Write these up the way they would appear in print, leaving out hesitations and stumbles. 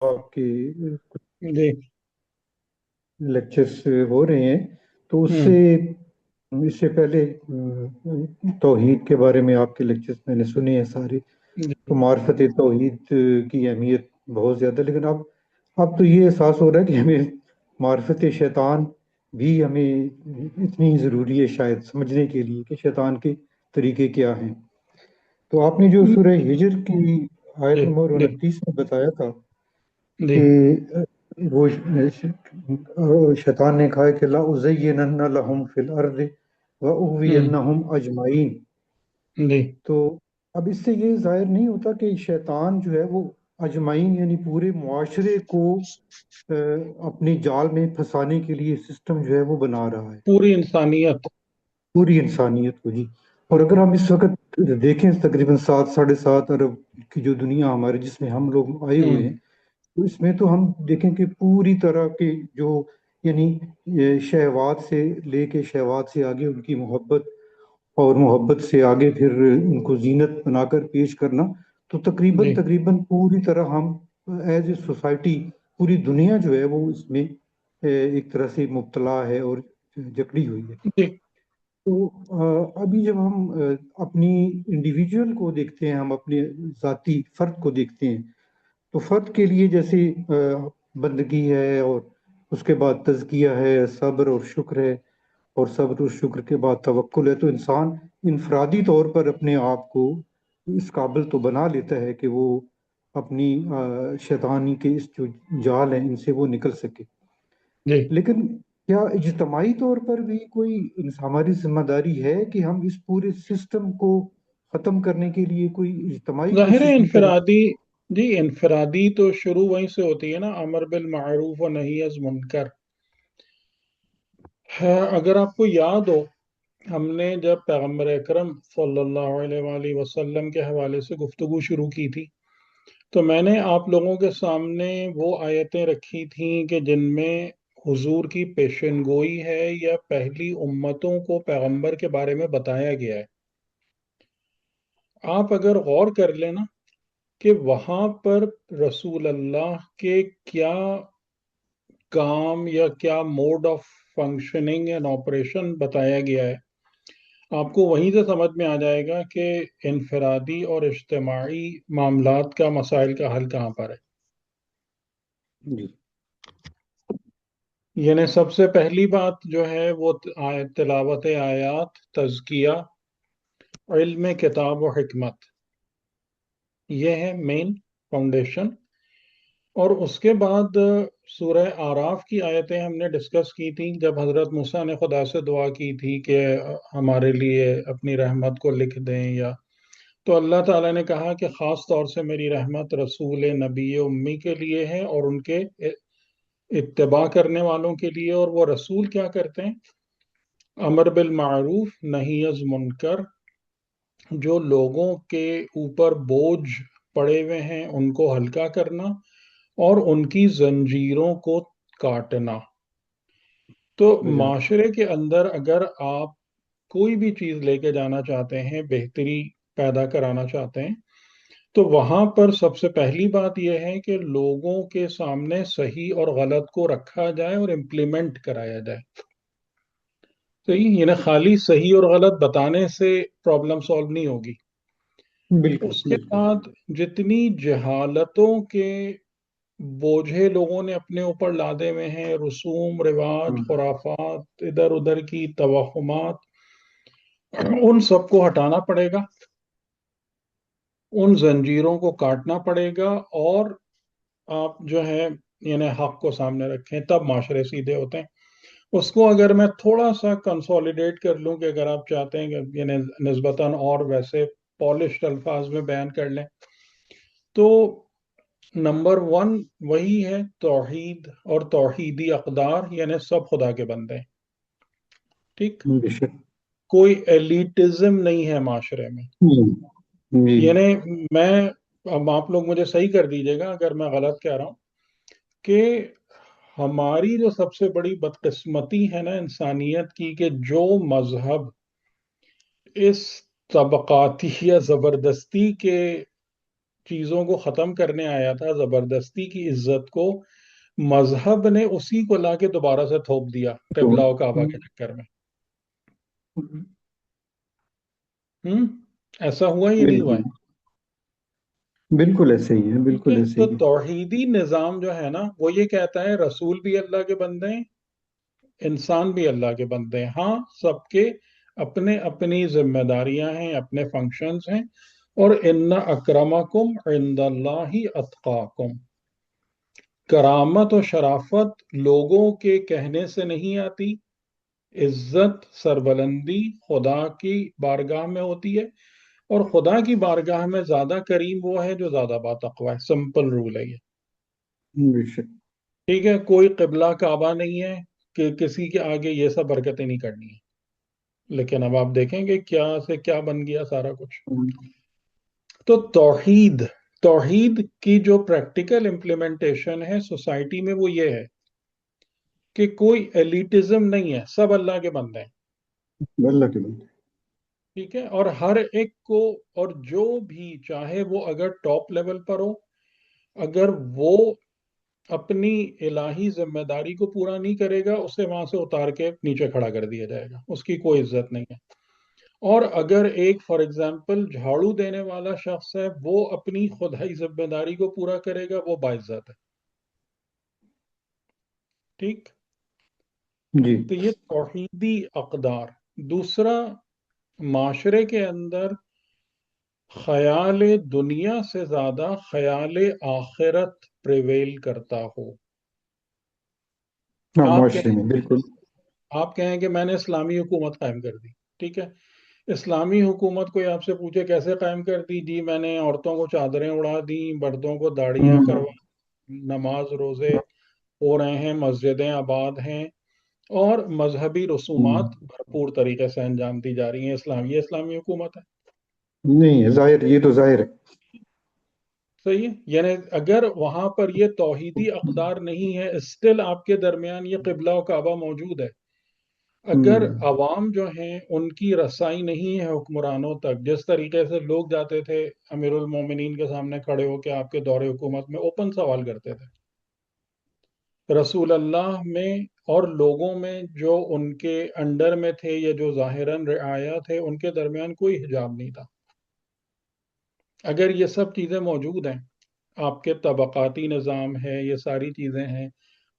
آپ کے جی۔ لیکچرز ہو رہے ہیں، تو ہوں اس سے پہلے توحید کے بارے میں آپ کے لیکچرز میں نے سنے ہیں سارے، تو جی معرفت توحید کی اہمیت بہت زیادہ، لیکن اب تو یہ احساس ہو رہا ہے کہ ہمیں معرفت شیطان بھی ہمیں اتنی ضروری ہے شاید سمجھنے کے لیے کہ شیطان کے طریقے کیا ہیں۔ تو آپ نے جو سورہ ہجر کی آیت جی نمبر جی 29 میں بتایا تھا جی کہ وہ شیطان نے کہا کہ لا ازینن لہم فی الارض ہوں واغوینہم اجمعین، جی تو اب اس سے یہ ظاہر نہیں ہوتا کہ شیطان جو ہے وہ اجمعین یعنی پورے معاشرے کو اپنی جال میں پھنسانے کے لیے سسٹم جو ہے وہ بنا رہا ہے، پوری انسانیت۔ پوری انسانیت کو ہی۔ اور اگر ہم اس وقت دیکھیں تقریباً 7 ساڑھے 7 ارب کی جو دنیا ہمارے جس میں ہم لوگ آئے ہوئے ہوں ہیں، تو اس میں تو ہم دیکھیں کہ پوری طرح کے جو یعنی یہ شہوات سے لے کے شہوات سے آگے ان کی محبت، اور محبت سے آگے پھر ان کو زینت بنا کر پیش کرنا، تو تقریباً جی تقریباً پوری طرح ہم ایز اے سوسائٹی، پوری دنیا جو ہے وہ اس میں ایک طرح سے مبتلا ہے اور جکڑی ہوئی ہے۔ جی تو ابھی جب ہم اپنی انڈیویجول کو دیکھتے ہیں، ہم اپنے ذاتی فرد کو دیکھتے ہیں، تو فرد کے لیے جیسے بندگی ہے، اور اس کے بعد تزکیہ ہے، صبر اور شکر ہے، اور صبر اور شکر کے بعد توکل ہے، تو انسان انفرادی طور پر اپنے آپ کو اس قابل تو بنا لیتا ہے کہ وہ اپنی شیطانی کے اس جو جال ہیں ان سے وہ نکل سکے۔ جی لیکن کیا اجتماعی طور پر بھی کوئی ہماری ذمہ داری ہے کہ ہم اس پورے سسٹم کو ختم کرنے کے لیے کوئی اجتماعی ظاہر ہے کوشش بھی کریں؟ انفرادی، جی انفرادی تو شروع وہیں سے ہوتی ہے نا، امر بالمعروف و نہی از منکر ہے۔ اگر آپ کو یاد ہو، ہم نے جب پیغمبر اکرم صلی اللہ علیہ وآلہ وسلم کے حوالے سے گفتگو شروع کی تھی، تو میں نے آپ لوگوں کے سامنے وہ آیتیں رکھی تھیں کہ جن میں حضور کی پیشن گوئی ہے یا پہلی امتوں کو پیغمبر کے بارے میں بتایا گیا ہے۔ آپ اگر غور کر لیں نا کہ وہاں پر رسول اللہ کے کیا کام یا کیا mode of functioning and operation بتایا گیا ہے، آپ کو وہیں سے سمجھ میں آ جائے گا کہ انفرادی اور اجتماعی معاملات کا مسائل کا حل کہاں پر ہے۔ جی یعنی سب سے پہلی بات جو ہے وہ تلاوت آیات، تزکیہ، علم کتاب و حکمت، یہ ہے مین فاؤنڈیشن۔ اور اس کے بعد سورہ آراف کی آیتیں ہم نے ڈسکس کی تھیں، جب حضرت موسیٰ نے خدا سے دعا کی تھی کہ ہمارے لیے اپنی رحمت کو لکھ دیں، یا تو اللہ تعالیٰ نے کہا کہ خاص طور سے میری رحمت رسول نبی امی کے لیے ہے اور ان کے اتباع کرنے والوں کے لیے۔ اور وہ رسول کیا کرتے ہیں؟ امر بالمعروف نہی از منکر، جو لوگوں کے اوپر بوجھ پڑے ہوئے ہیں ان کو ہلکا کرنا اور ان کی زنجیروں کو کاٹنا۔ تو بے شک۔ معاشرے کے اندر اگر آپ کوئی بھی چیز لے کے جانا چاہتے ہیں، بہتری پیدا کرانا چاہتے ہیں، تو وہاں پر سب سے پہلی بات یہ ہے کہ لوگوں کے سامنے صحیح اور غلط کو رکھا جائے اور امپلیمنٹ کرایا جائے۔ صحیح، یعنی خالی صحیح اور غلط بتانے سے پرابلم سالو نہیں ہوگی۔ بالکل اس کے بالکل۔ بعد جتنی جہالتوں کے بوجھے لوگوں نے اپنے اوپر لادے ہوئے ہیں، رسوم رواج ہاں، خرافات ادھر ادھر کی توہمات، ان سب کو ہٹانا پڑے گا، ان زنجیروں کو کاٹنا پڑے گا، اور آپ جو ہے یعنی حق کو سامنے رکھیں، تب معاشرے سیدھے ہوتے ہیں۔ اس کو اگر میں تھوڑا سا کنسولیڈیٹ کر لوں کہ اگر آپ چاہتے ہیں کہ یعنی نسبتاً اور ویسے پالشڈ الفاظ میں بیان کر لیں، تو نمبر ون وہی ہے توحید اور توحیدی اقدار، یعنی سب خدا کے بندے ہیں۔ ٹھیک، بے شک۔ کوئی ایلیٹزم نہیں ہے معاشرے میں۔ جی یعنی میں، اب آپ لوگ مجھے صحیح کر دیجیے گا اگر میں غلط کہہ رہا ہوں، کہ ہماری جو سب سے بڑی بدقسمتی ہے نا انسانیت کی، کہ جو مذہب اس طبقاتی یا زبردستی کے چیزوں کو ختم کرنے آیا تھا، زبردستی کی عزت کو مذہب نے اسی کو لا کے دوبارہ سے تھوپ دیا تو قبلہ و کعبہ کے چکر میں۔ ہوں ایسا ہوا یہ نہیں ہوا بالکل ہے؟ بالکل ایسے ہی ہے، ٹھیک بالکل ہے، ایسے تو ہی ہے۔ توحیدی نظام جو ہے نا وہ یہ کہتا ہے رسول بھی اللہ کے بندے ہیں، انسان بھی اللہ کے بندے ہیں، ہاں سب کے اپنے اپنی ذمہ داریاں ہیں، اپنے فنکشنز ہیں، اور ان اکرمکم عند اللہ اتقاکم، کرامت و شرافت لوگوں کے کہنے سے نہیں آتی، عزت سربلندی خدا کی بارگاہ میں ہوتی ہے، اور خدا کی بارگاہ میں زیادہ کریم وہ ہے جو زیادہ باتقوا ہے، سمپل رول ہے یہ۔ بے شک۔ ٹھیک ہے، کوئی قبلہ کعبہ نہیں ہے کہ کسی کے آگے یہ سب برکتیں نہیں کرنی ہے، لیکن اب آپ دیکھیں گے کیا سے کیا بن گیا سارا کچھ۔ تو توحید کی جو پریکٹیکل امپلیمنٹیشن ہے سوسائٹی میں وہ یہ ہے کہ کوئی ایلیٹزم نہیں ہے، سب اللہ کے بندے ہیں۔ اللہ کے بندے۔ ٹھیک ہے، اور ہر ایک کو، اور جو بھی چاہے وہ اگر ٹاپ لیول پر ہو، اگر وہ اپنی الہی ذمہ داری کو پورا نہیں کرے گا اسے وہاں سے اتار کے نیچے کھڑا کر دیا جائے گا، اس کی کوئی عزت نہیں ہے۔ اور اگر ایک فار ایگزامپل جھاڑو دینے والا شخص ہے، وہ اپنی خدائی ذمہ داری کو پورا کرے گا، وہ باعزت ہے۔ ٹھیک، جی۔ تو یہ توحیدی اقدار۔ دوسرا، معاشرے کے اندر خیال دنیا سے زیادہ خیال آخرت پریویل کرتا ہو۔ ہاں، آپ معاشرے کہیں میں بالکل۔ آپ کہیں کہ میں نے اسلامی حکومت قائم کر دی، ٹھیک ہے، اسلامی حکومت کوئی آپ سے پوچھے کیسے قائم کر دی؟ جی میں نے عورتوں کو چادریں اڑا دی، مردوں کو داڑیاں ہوں، کروا، نماز روزے ہو رہے ہیں، مسجدیں آباد ہیں، اور مذہبی ہوں۔ رسومات بھرپور طریقے سے انجام دی جا رہی ہیں، یہ اسلامی حکومت ہے۔ نہیں ہے ظاہر، یہ تو ظاہر ہے۔ صحیح ہے، یعنی اگر وہاں پر یہ توحیدی اقدار نہیں ہے، اسٹل آپ کے درمیان یہ قبلہ و کعبہ موجود ہے۔ اگر ہوں، عوام جو ہیں ان کی رسائی نہیں ہے حکمرانوں تک، جس طریقے سے لوگ جاتے تھے امیر المومنین کے سامنے کھڑے ہو کے آپ کے دور حکومت میں اوپن سوال کرتے تھے، رسول اللہ میں اور لوگوں میں جو ان کے انڈر میں تھے یا جو ظاہراً رعایا تھے ان کے درمیان کوئی حجاب نہیں تھا۔ اگر یہ سب چیزیں موجود ہیں، آپ کے طبقاتی نظام ہے، یہ ساری چیزیں ہیں،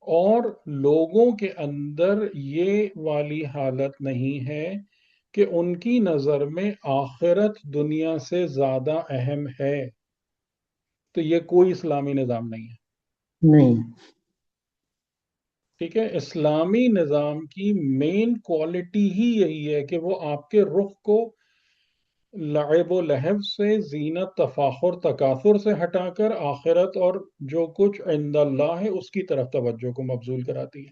اور لوگوں کے اندر یہ والی حالت نہیں ہے کہ ان کی نظر میں آخرت دنیا سے زیادہ اہم ہے، تو یہ کوئی اسلامی نظام نہیں ہے۔ نہیں۔ ٹھیک ہے، اسلامی نظام کی مین کوالٹی ہی یہی ہے کہ وہ آپ کے رخ کو لعب و لہو سے، زینت تفاخر تکاثر سے ہٹا کر آخرت اور جو کچھ عند اللہ ہے اس کی طرف توجہ کو مبذول کراتی ہے،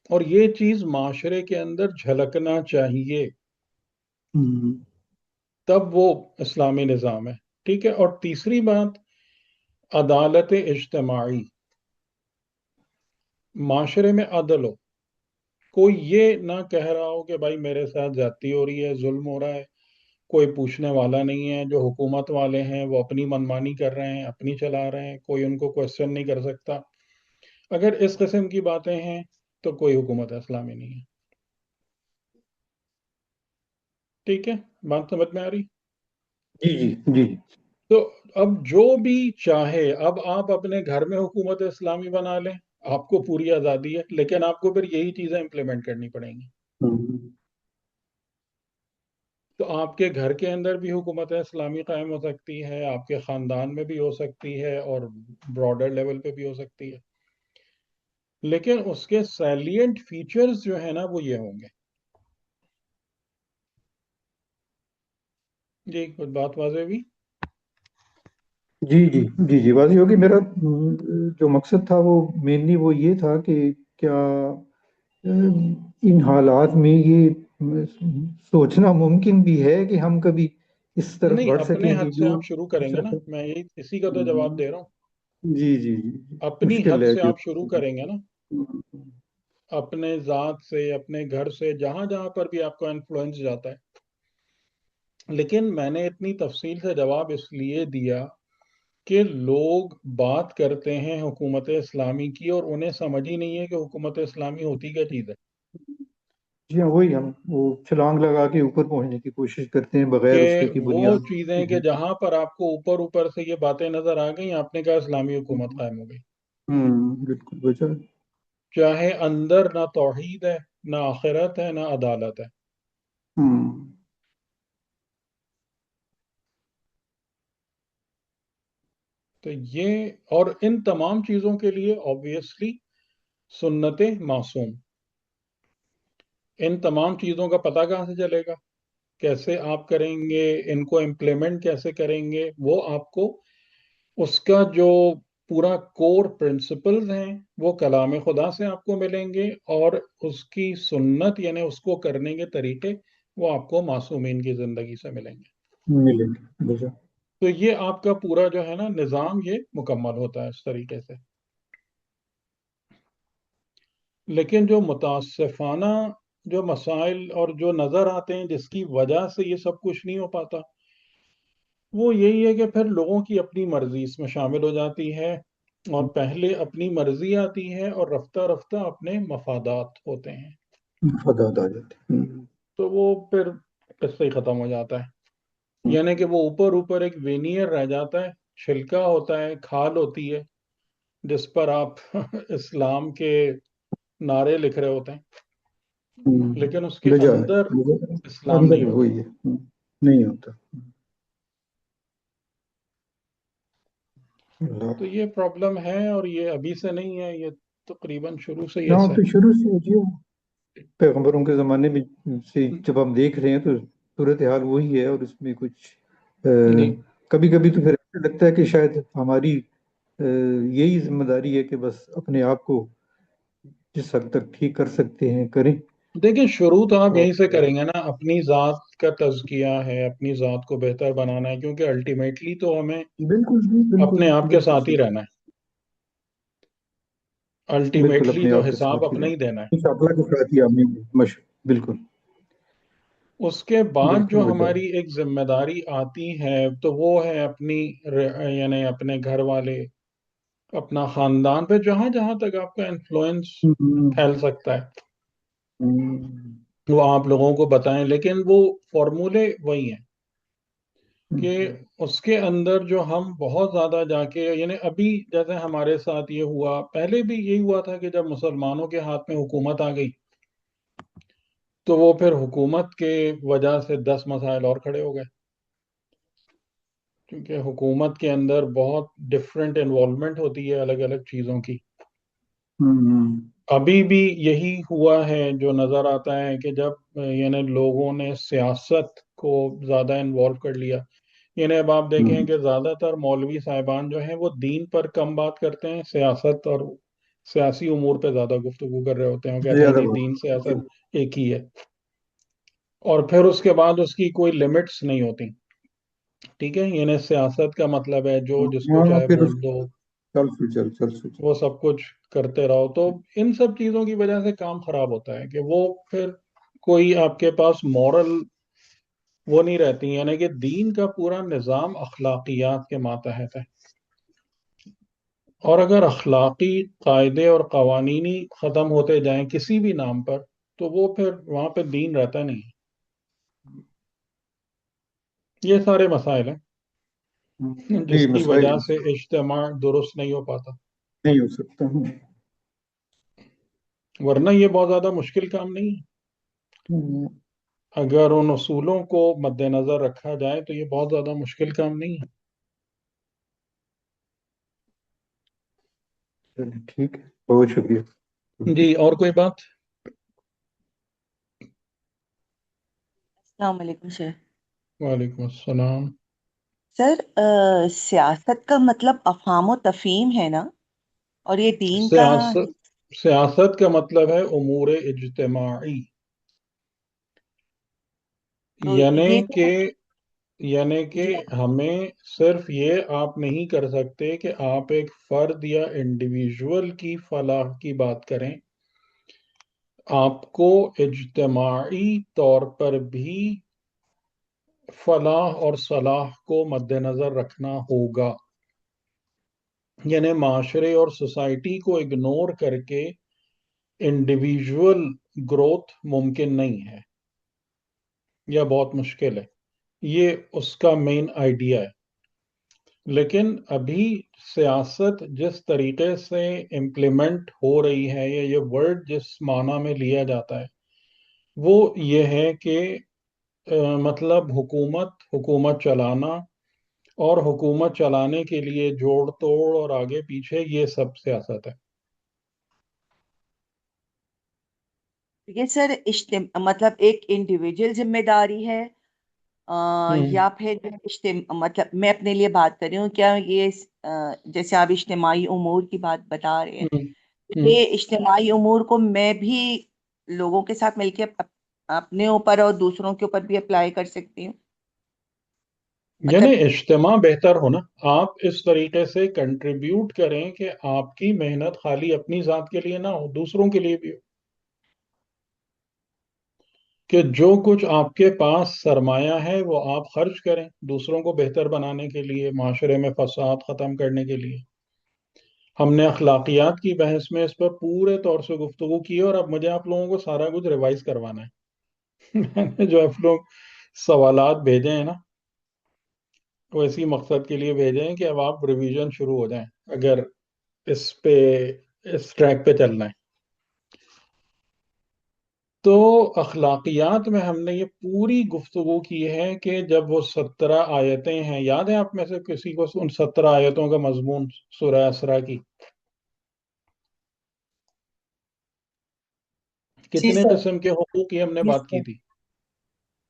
اور یہ چیز معاشرے کے اندر جھلکنا چاہیے، ہوں، تب وہ اسلامی نظام ہے۔ ٹھیک ہے، اور تیسری بات، عدالت اجتماعی، معاشرے میں عدل ہو، کوئی یہ نہ کہہ رہا ہو کہ بھائی میرے ساتھ زیادتی ہو رہی ہے، ظلم ہو رہا ہے، کوئی پوچھنے والا نہیں ہے، جو حکومت والے ہیں وہ اپنی منمانی کر رہے ہیں، اپنی چلا رہے ہیں، کوئی ان کو کوشچن نہیں کر سکتا۔ اگر اس قسم کی باتیں ہیں تو کوئی حکومت اسلامی نہیں ہے۔ ٹھیک ہے، بات سمجھ میں آ رہی؟ جی جی جی۔ تو اب جو بھی چاہے، اب آپ اپنے گھر میں حکومت اسلامی بنا لیں، آپ کو پوری آزادی ہے، لیکن آپ کو پھر یہی چیزیں امپلیمنٹ کرنی پڑیں گی۔ ہوں، تو آپ کے گھر کے اندر بھی حکومت اسلامی قائم ہو سکتی ہے، آپ کے خاندان میں بھی ہو سکتی ہے، اور براڈر لیول پہ بھی ہو سکتی ہے، لیکن اس کے سیلینٹ فیچرز جو ہیں نا وہ یہ ہوں گے۔ جی کچھ بات واضح بھی؟ جی جی جی جی واضح ہوگی۔ میرا جو مقصد تھا وہ مینلی وہ یہ تھا کہ کیا ان حالات میں یہ سوچنا ممکن بھی ہے کہ ہم کبھی اس طرف نہیں، بڑھ اپنے سکیں کہ حد سے جو آپ شروع کریں گے نا، میں یہی اسی کا تو جواب دے رہا ہوں۔ جی جی جی جی، اپنی مشکل حد ہے سے جو۔ آپ شروع کریں گے نا، اپنے ذات سے، اپنے گھر سے، جہاں جہاں پر بھی آپ کو انفلوئنس جاتا ہے، لیکن میں نے اتنی تفصیل سے جواب اس لیے دیا کہ لوگ بات کرتے ہیں حکومت اسلامی کی اور انہیں سمجھ ہی نہیں ہے کہ حکومت اسلامی ہوتی کیا چیز ہے. جی ہاں، وہی ہم وہ چھلانگ لگا کے اوپر پہنچنے کی کوشش کرتے ہیں بغیر کہ اس کے کی وہ بنیاد. چیزیں کہ جہاں پر آپ کو اوپر اوپر سے یہ باتیں نظر آ گئی آپ نے کہا اسلامی حکومت قائم ہو گئی. بالکل بچا. چاہے اندر نہ توحید ہے، نہ آخرت ہے، نہ عدالت ہے. تو یہ اور ان تمام چیزوں کے لیے obviously سنت معصوم. ان تمام چیزوں کا پتہ کہاں سے چلے گا، کیسے آپ کریں گے، ان کو امپلیمنٹ کیسے کریں گے، وہ آپ کو اس کا جو پورا کور پرنسپلز ہیں وہ کلام خدا سے آپ کو ملیں گے، اور اس کی سنت یعنی اس کو کرنے کے طریقے وہ آپ کو معصومین کی زندگی سے ملیں گے. ملیں گے بچا. تو یہ آپ کا پورا جو ہے نا نظام یہ مکمل ہوتا ہے اس طریقے سے. لیکن جو متاسفانہ جو مسائل اور جو نظر آتے ہیں جس کی وجہ سے یہ سب کچھ نہیں ہو پاتا، وہ یہی ہے کہ پھر لوگوں کی اپنی مرضی اس میں شامل ہو جاتی ہے، اور پہلے اپنی مرضی آتی ہے اور رفتہ رفتہ اپنے مفادات ہوتے ہیں، مفادات آ جاتے ہیں. تو وہ پھر قصہ ہی ختم ہو جاتا ہے. یعنی کہ وہ اوپر اوپر ایک وینئر رہ جاتا ہے، چھلکا ہوتا ہے، کھال ہوتی ہے جس پر آپ اسلام کے نعرے لکھ رہے ہوتے ہیں، لیکن اس کے بجا ہے اندر اسلام اندر نہیں ہوتا. وہی ہے. نہیں ہوتا. اللہ. تو یہ پرابلم ہے، اور یہ ابھی سے نہیں ہے، یہ تقریباً شروع سے ہی ہاں ایسا تو ہے. شروع سے جو پیغمبروں کے زمانے میں سے جب ہم دیکھ رہے ہیں تو صورتحال وہی ہے، اور اس میں کچھ جی کبھی کبھی تو پھر ایسا لگتا ہے کہ شاید ہماری یہی ذمہ داری ہے کہ بس اپنے آپ کو جس حد تک ٹھیک کر سکتے ہیں کریں. دیکھیں، شروع تو آپ اور یہیں سے کریں گے نا، اپنی ذات کا تزکیہ ہے، اپنی ذات کو بہتر بنانا ہے، کیونکہ الٹیمیٹلی تو ہمیں بالکل جی، بالکل اپنے آپ کے بالکل ساتھ ہی صحیح. رہنا ہے. بالکل الٹیمیٹلی اپنے تو آپ کے حساب ساتھ ہی اپنا ہی دینا ہے. رہنا اللہ کے ساتھ ہی ہمیں بالکل اس کے بعد بالکل جو وجہ. ہماری ایک ذمہ داری آتی ہے تو وہ ہے اپنی یعنی اپنے گھر والے، اپنا خاندان پہ جہاں جہاں تک آپ کا انفلوئنس پھیل سکتا ہے وہ آپ لوگوں کو بتائیں. لیکن وہ فارمولے وہی ہیں کہ اس کے اندر جو ہم بہت زیادہ جا کے، یعنی ابھی جیسے ہمارے ساتھ یہ ہوا، پہلے بھی یہی ہوا تھا کہ جب مسلمانوں کے ہاتھ میں حکومت آ گئی تو وہ پھر حکومت کے وجہ سے 10 مسائل اور کھڑے ہو گئے، کیونکہ حکومت کے اندر بہت ڈفرینٹ انوالومنٹ ہوتی ہے الگ الگ چیزوں کی. ابھی بھی یہی ہوا ہے جو نظر آتا ہے کہ جب یعنی لوگوں نے سیاست کو زیادہ انوالو کر لیا. یعنی اب آپ دیکھیں کہ زیادہ تر مولوی صاحبان جو ہیں وہ دین پر کم بات کرتے ہیں، سیاست اور سیاسی امور پہ زیادہ گفتگو کر رہے ہوتے ہیں، وہ کہتے ہیں زیادہ جی دین بات. سیاست ایک ہی ہے، اور پھر اس کے بعد اس کی کوئی لمٹس نہیں ہوتی. ٹھیک ہے، یعنی سیاست کا مطلب ہے جو جس کو ہاں چاہے پھر ووٹ دو، چل سے چل چل سے چل. وہ سب کچھ کرتے رہو. تو ان سب چیزوں کی وجہ سے کام خراب ہوتا ہے کہ وہ پھر کوئی آپ کے پاس مورل وہ نہیں رہتی، یعنی کہ دین کا پورا نظام اخلاقیات کے ماتحت ہے، اور اگر اخلاقی قاعدے اور قوانین ہی ختم ہوتے جائیں کسی بھی نام پر تو وہ پھر وہاں پہ دین رہتا نہیں. یہ سارے مسائل ہیں جی جس کی مسائل وجہ سے اجتماع درست نہیں ہو پاتا، نہیں ہو سکتا. ورنہ یہ بہت زیادہ مشکل کام نہیں ہے. اگر ان اصولوں کو مد نظر رکھا جائے تو یہ بہت زیادہ مشکل کام نہیں ہے. ٹھیک ہے، بہت شکریہ. جی، اور کوئی بات؟ السلام علیکم سر. وعلیکم السلام. سر سیاست کا مطلب افہام و تفہیم ہے نا، اور یہ دین کا سیاست کا مطلب ہے امور اجتماعی، تو یعنی یہ کہ تو یعنی کہ جی ہمیں صرف یہ آپ نہیں کر سکتے کہ آپ ایک فرد یا انڈیویژول کی فلاح کی بات کریں، آپ کو اجتماعی طور پر بھی فلاح اور صلاح کو مد نظر رکھنا ہوگا، یعنی معاشرے اور سوسائٹی کو اگنور کر کے انڈیویجول گروتھ ممکن نہیں ہے یا بہت مشکل ہے. یہ اس کا مین آئیڈیا ہے. لیکن ابھی سیاست جس طریقے سے امپلیمنٹ ہو رہی ہے یا یہ ورڈ جس معنی میں لیا جاتا ہے وہ یہ ہے کہ مطلب حکومت چلانا اور حکومت چلانے کے لیے جوڑ توڑ اور آگے پیچھے، یہ سب سیاست ہے. یہ سر مطلب ایک انڈیویجول ذمہ داری ہے یا پھر مطلب میں اپنے لیے بات کر رہی ہوں، کیا یہ جیسے آپ اجتماعی امور کی بات بتا رہے ہیں، یہ اجتماعی امور کو میں بھی لوگوں کے ساتھ مل کے اپنے اوپر اور دوسروں کے اوپر بھی اپلائی کر سکتی ہوں؟ یعنی مطلب اجتماع بہتر ہونا، آپ اس طریقے سے کنٹریبیوٹ کریں کہ آپ کی محنت خالی اپنی ذات کے لیے نہ ہو، دوسروں کے لیے بھی ہو، کہ جو کچھ آپ کے پاس سرمایہ ہے وہ آپ خرچ کریں دوسروں کو بہتر بنانے کے لیے، معاشرے میں فساد ختم کرنے کے لیے. ہم نے اخلاقیات کی بحث میں اس پر پورے طور سے گفتگو کی اور اب مجھے آپ لوگوں کو سارا کچھ ریوائز کروانا ہے. میں نے جو آپ لوگ سوالات بھیجے ہیں نا وہ اسی مقصد کے لیے بھیجے ہیں کہ اب آپ ریویژن شروع ہو جائیں اگر اس ٹریک پہ چلنا ہے. تو اخلاقیات میں ہم نے یہ پوری گفتگو کی ہے کہ جب وہ 17 آیتیں ہیں، یاد ہے آپ میں سے کسی کو ان 17 آیتوں کا مضمون سورہ اسراء کی؟ جی کتنے سر، قسم کے حقوق کی ہم نے بات کی تھی؟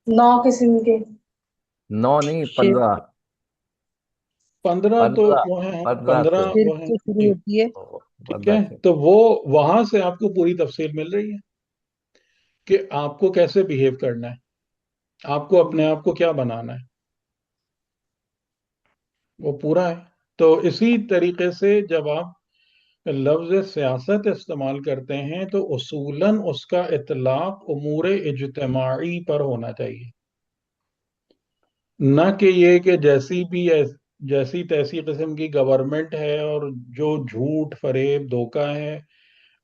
9 قسم کے. 9 نہیں، شیر 15. 15 تو 15 وہ ہیں، 15 15 سے وہ ہیں. سے شروع ٹھیک ہوتی ہے. ٹھیک ہے، 15 سے. تو وہ وہاں سے آپ کو پوری تفصیل مل رہی ہے کہ آپ کو کیسے بیہیو کرنا ہے، آپ کو اپنے آپ کو کیا بنانا ہے، وہ پورا ہے. تو اسی طریقے سے جب آپ لفظ سیاست استعمال کرتے ہیں تو اصولاً اس کا اطلاق امور اجتماعی پر ہونا چاہیے، نہ کہ یہ کہ جیسی تیسی قسم کی گورنمنٹ ہے اور جو جھوٹ فریب دھوکہ ہے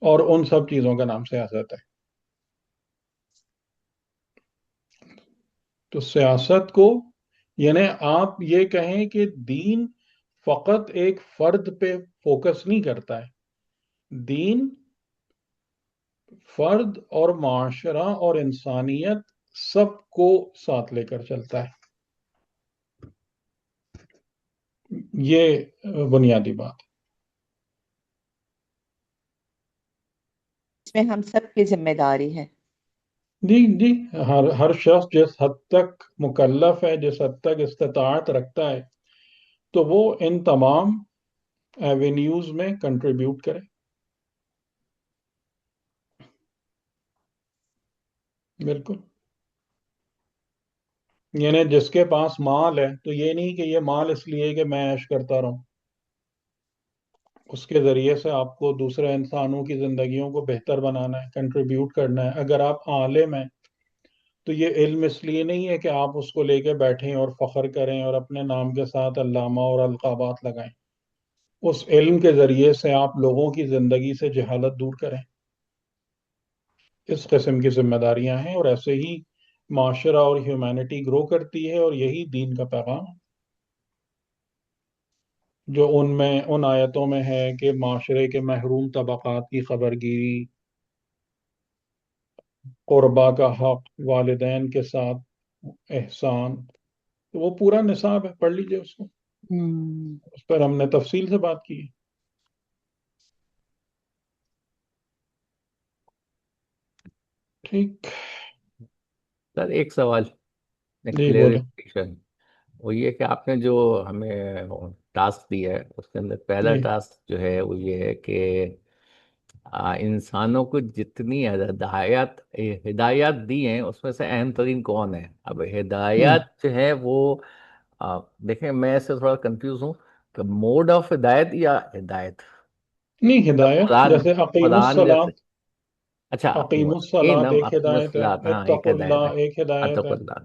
اور ان سب چیزوں کا نام سیاست ہے. تو سیاست کو یعنی آپ یہ کہیں کہ دین فقط ایک فرد پہ فوکس نہیں کرتا ہے، دین فرد اور معاشرہ اور انسانیت سب کو ساتھ لے کر چلتا ہے. یہ بنیادی بات. اس میں ہم سب کی ذمہ داری ہے. جی جی، ہر شخص جس حد تک مکلف ہے، جس حد تک استطاعت رکھتا ہے تو وہ ان تمام ایونیوز میں کنٹریبیوٹ کرے. بالکل. یعنی جس کے پاس مال ہے تو یہ نہیں کہ یہ مال اس لیے کہ میں عیش کرتا رہوں، اس کے ذریعے سے آپ کو دوسرے انسانوں کی زندگیوں کو بہتر بنانا ہے، کنٹریبیوٹ کرنا ہے. اگر آپ عالم ہیں تو یہ علم اس لیے نہیں ہے کہ آپ اس کو لے کے بیٹھیں اور فخر کریں اور اپنے نام کے ساتھ علامہ اور القابات لگائیں. اس علم کے ذریعے سے آپ لوگوں کی زندگی سے جہالت دور کریں. اس قسم کی ذمہ داریاں ہیں اور ایسے ہی معاشرہ اور ہیومینٹی گرو کرتی ہے، اور یہی دین کا پیغام ہے جو ان آیتوں میں ہے کہ معاشرے کے محروم طبقات کی خبر گیری، قربا کا حق، والدین کے ساتھ احسان. تو وہ پورا نصاب ہے، پڑھ لیجئے اس کو، اس پر ہم نے تفصیل سے بات کی ہے. ٹھیک. سر ایک سوال، ایک جی بولے. کلیئرفیکیشن. وہ یہ کہ آپ نے جو ہمیں ٹاسک دیا ہے اس کے اندر پہلا جی ٹاسک جو ہے وہ یہ ہے کہ انسانوں کو جتنی ہدایات دی ہیں اس میں سے اہم ترین کون ہے؟ اب ہدایات جو ہے وہ دیکھیں میں اس سے تھوڑا کنفیوز ہوں کہ موڈ آف ہدایت یا ہدایت. نہیں، ہدایت قرآن جیسے اقیم قرآن الصلاۃ، جیسے. اچھا اقیم یہ الصلاۃ نام ایک اقیم ہدایت ہے، الصلاۃ، ہاں ایک اتقوا ہدایت ہے. اللہ ایک ہدایت اتق ہے. اللہ،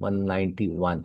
191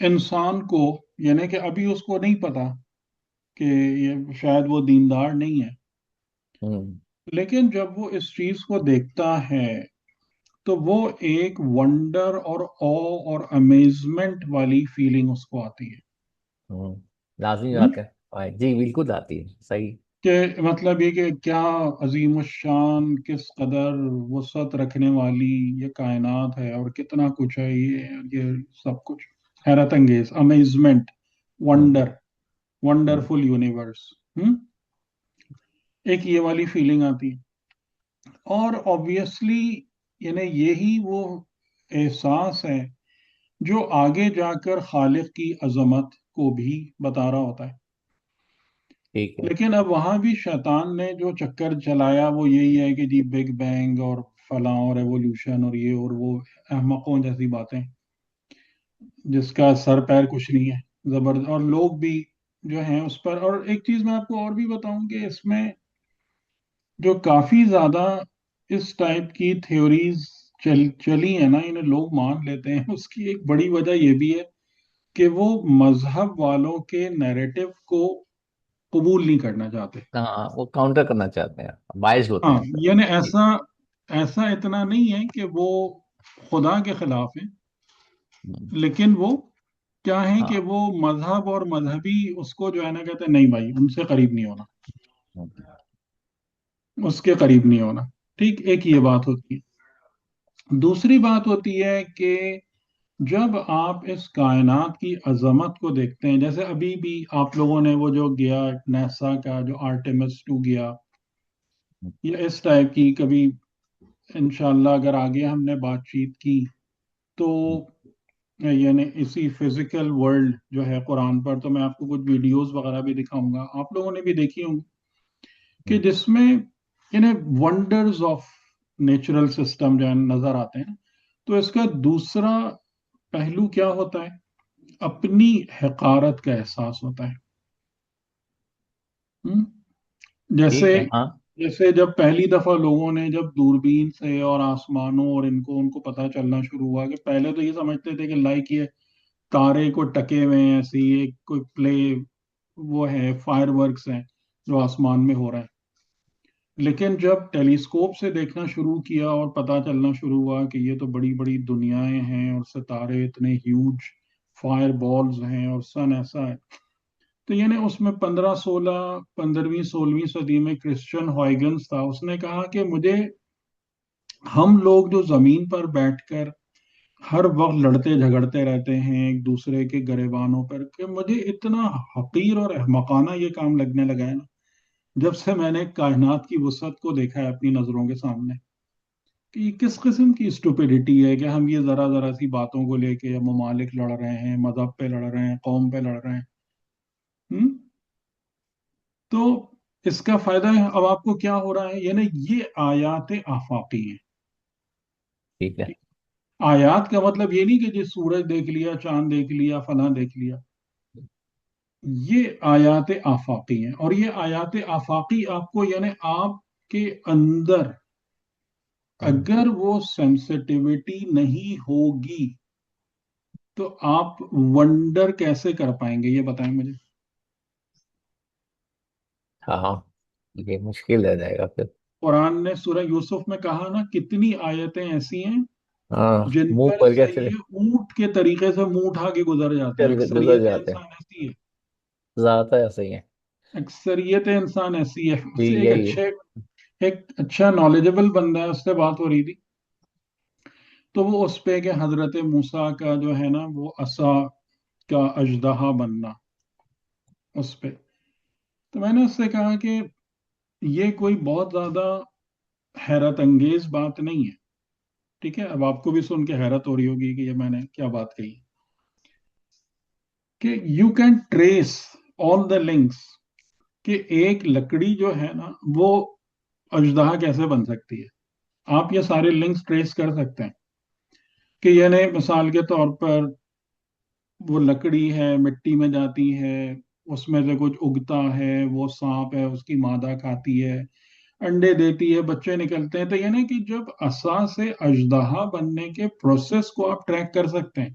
انسان کو، یعنی کہ ابھی اس کو نہیں پتا کہ یہ شاید وہ دیندار نہیں ہے، ہوں، لیکن جب وہ اس چیز کو دیکھتا ہے تو وہ ایک ونڈر اور او اور امیزمنٹ والی فیلنگ اس کو آتی ہے۔ ہوں، لازمی ہم؟ بات ہے، جی بالکل آتی ہے، صحیح۔ کہ مطلب یہ کہ کیا عظیم الشان، کس قدر وسعت رکھنے والی یہ کائنات ہے، اور کتنا کچھ ہے یہ سب کچھ حیرت انگیز، امیزمنٹ، ہوں، ونڈر، ہوں، ونڈرفل یونیورس۔ ایک یہ والی فیلنگ آتی ہے، اور آبویسلی یعنی یہی وہ احساس ہے جو آگے جا کر خالق کی عظمت کو بھی بتا رہا ہوتا ہے۔ ٹھیک ہے۔ لیکن اب وہاں بھی شیطان نے جو چکر چلایا وہ یہی ہے کہ جی بگ بینگ اور فلاں اور ایوولوشن اور یہ اور وہ احمقوں جیسی باتیں، جس کا سر پیر کچھ نہیں ہے، زبردست، اور لوگ بھی جو ہیں اس پر۔ اور ایک چیز میں آپ کو اور بھی بتاؤں کہ اس میں جو کافی زیادہ اس ٹائپ کی تھیوریز چلی ہیں نا، انہیں لوگ مان لیتے ہیں، اس کی ایک بڑی وجہ یہ بھی ہے کہ وہ مذہب والوں کے نیریٹو کو قبول نہیں کرنا چاہتے۔ ہاں، وہ کاؤنٹر کرنا چاہتے ہیں، بائزڈ ہوتے ہاں، ہیں سر۔ یعنی جی۔ ایسا اتنا نہیں ہے کہ وہ خدا کے خلاف ہیں، ہوں، لیکن وہ کیا ہے ہاں، کہ وہ مذہب اور مذہبی اس کو جو ہے نا کہتے ہیں نہیں بھائی ان سے قریب نہیں ہونا، ہوں، اس کے قریب نہیں ہونا۔ ٹھیک، ایک یہ بات ہوتی ہے۔ دوسری بات ہوتی ہے کہ جب آپ اس کائنات کی عظمت کو دیکھتے ہیں، جیسے ابھی بھی آپ لوگوں نے وہ جو گیا ناسا کا جو آرٹیمس 2 گیا، یا اس ٹائپ کی کبھی انشاءاللہ اگر آگے ہم نے بات چیت کی تو یعنی اسی فزیکل ورلڈ جو ہے قرآن پر، تو میں آپ کو کچھ ویڈیوز وغیرہ بھی دکھاؤں گا، آپ لوگوں نے بھی دیکھی ہوں کہ جس میں یعنی ونڈرز آف نیچرل سسٹم جو ہے نظر آتے ہیں۔ تو اس کا دوسرا پہلو کیا ہوتا ہے؟ اپنی حقارت کا احساس ہوتا ہے۔ ہم؟ جیسے ٹھیک ہے، ہاں، جیسے جب پہلی دفعہ لوگوں نے جب دوربین سے اور آسمانوں اور ان کو پتہ چلنا شروع ہوا، کہ پہلے تو یہ سمجھتے تھے کہ لائک یہ تارے کو ٹکے ہوئے ہیں، ایسی ایک کوئی پلے وہ ہے، فائر ورکس ہیں جو آسمان میں ہو رہا ہے۔ لیکن جب ٹیلیسکوپ سے دیکھنا شروع کیا اور پتہ چلنا شروع ہوا کہ یہ تو بڑی بڑی دنیایں ہیں اور ستارے اتنے ہیوج فائر بالز ہیں اور سن ایسا ہے، تو یعنی اس میں 15ویں 16ویں صدی میں کرسچن ہائیگنز تھا، اس نے کہا کہ ہم لوگ جو زمین پر بیٹھ کر ہر وقت لڑتے جھگڑتے رہتے ہیں ایک دوسرے کے گریبانوں پر، کہ مجھے اتنا حقیر اور احمقانہ یہ کام لگنے لگا ہے نا جب سے میں نے کائنات کی وسعت کو دیکھا ہے اپنی نظروں کے سامنے، کہ یہ کس قسم کی اسٹوپیڈیٹی ہے کہ ہم یہ ذرا ذرا سی باتوں کو لے کے ممالک لڑ رہے ہیں، مذہب پہ لڑ رہے ہیں، قوم پہ لڑ رہے ہیں۔ ہم؟ تو اس کا فائدہ ہے اب آپ کو کیا ہو رہا ہے، یعنی یہ آیات آفاقی ہیں۔ ٹھیک ہے۔ آیات کا مطلب یہ نہیں کہ جی سورج دیکھ لیا، چاند دیکھ لیا، فلاں دیکھ لیا، یہ آیات آفاقی ہیں۔ اور یہ آیات آفاقی آپ کو یعنی آپ کے اندر اگر وہ سینسٹیوٹی نہیں ہوگی تو آپ ونڈر کیسے کر پائیں گے، یہ بتائیں مجھے۔ ہاں، یہ مشکل رہ جائے گا پھر۔ قرآن نے سورہ یوسف میں کہا نا کتنی آیتیں ایسی ہیں ہاں، جن منہ پر پر کیا سے چلے، یہ اونٹ کے طریقے سے منہ اٹھا کے گزر جاتے ہیں۔ گزر اکثریت جاتے ہیں، انسان ایسی ہے، زیادہ ایسے ہی ہیں۔ اکثریت انسان ایسی ہے۔ جی، اس سے یہی ہے۔ ایک اچھا نالجبل بندہ ہے، اس سے بات ہو رہی تھی، تو وہ اس پہ کہ حضرت موسیٰ کا جو ہے نا وہ عصا کا اژدہا بننا اس پہ، تو میں نے اس سے کہا کہ یہ کوئی بہت زیادہ حیرت انگیز بات نہیں ہے۔ ٹھیک ہے، اب آپ کو بھی سن کے حیرت ہو رہی ہوگی کہ یہ میں نے کیا بات کہی، کہ you can trace all the links, کہ ایک لکڑی جو ہے نا وہ اژدہا کیسے بن سکتی ہے، آپ یہ سارے لنکس ٹریس کر سکتے ہیں۔ کہ یعنی مثال کے طور پر وہ لکڑی ہے، مٹی میں جاتی ہے، اس میں سے کچھ اگتا ہے، وہ سانپ ہے، اس کی مادہ کھاتی ہے، انڈے دیتی ہے، بچے نکلتے ہیں، تو یعنی کہ جب عصا سے اژدہا بننے کے پروسیس کو آپ ٹریک کر سکتے ہیں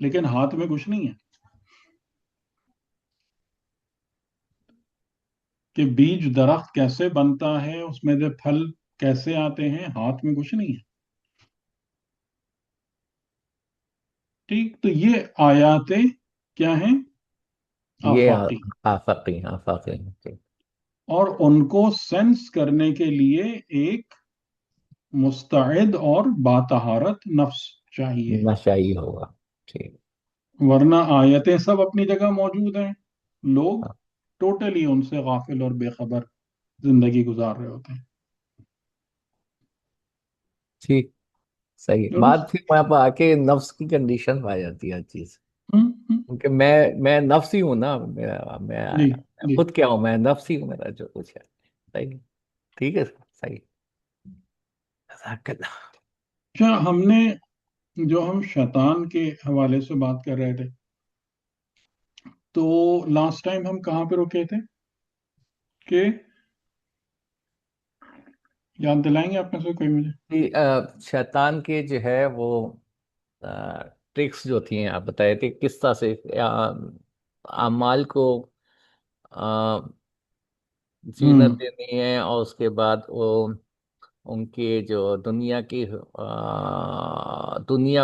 لیکن ہاتھ میں کچھ نہیں ہے کہ بیج درخت کیسے بنتا ہے، اس میں سے پھل کیسے آتے ہیں، ہاتھ میں کچھ نہیں ہے. ٹھیک، تو یہ آیاتیں کیا ہیں؟ یہ آفاقی. آفاقی آفاقی ٹھیک. اور ان کو سینس کرنے کے لیے ایک مستعد اور باطہارت نفس چاہیے، نشائی ہوگا. ٹھیک. ورنہ آیتیں سب اپنی جگہ موجود ہیں، لوگ ٹوٹلی ان سے غافل اور بے خبر زندگی گزار رہے ہوتے ہیں. ٹھیک، صحیح بات. درست. پھر وہاں پہ آ کے نفس کی کنڈیشن پائی جاتی ہے ہر چیز. ہم، ہم. کیونکہ میں نفس ہی ہوں نا، میں جی جی. خود کیا ہوں، میں نفس ہی ہوں، میرا جو کچھ ہے. صحیح. ٹھیک ہے، صحیح. جزاک اللہ. اچھا، ہم شیطان کے حوالے سے بات کر رہے تھے، تو لاسٹ ٹائم ہم کہاں پہ رکے تھے کہ یاد دلائیں گے آپ میں سے کوئی مجھے؟ شیطان کے جو ہے وہ ٹرکس جو تھی آپ بتائے تھے کس طرح سے اعمال کو زینت دینی ہے، اور اس کے بعد وہ ان کی جو دنیا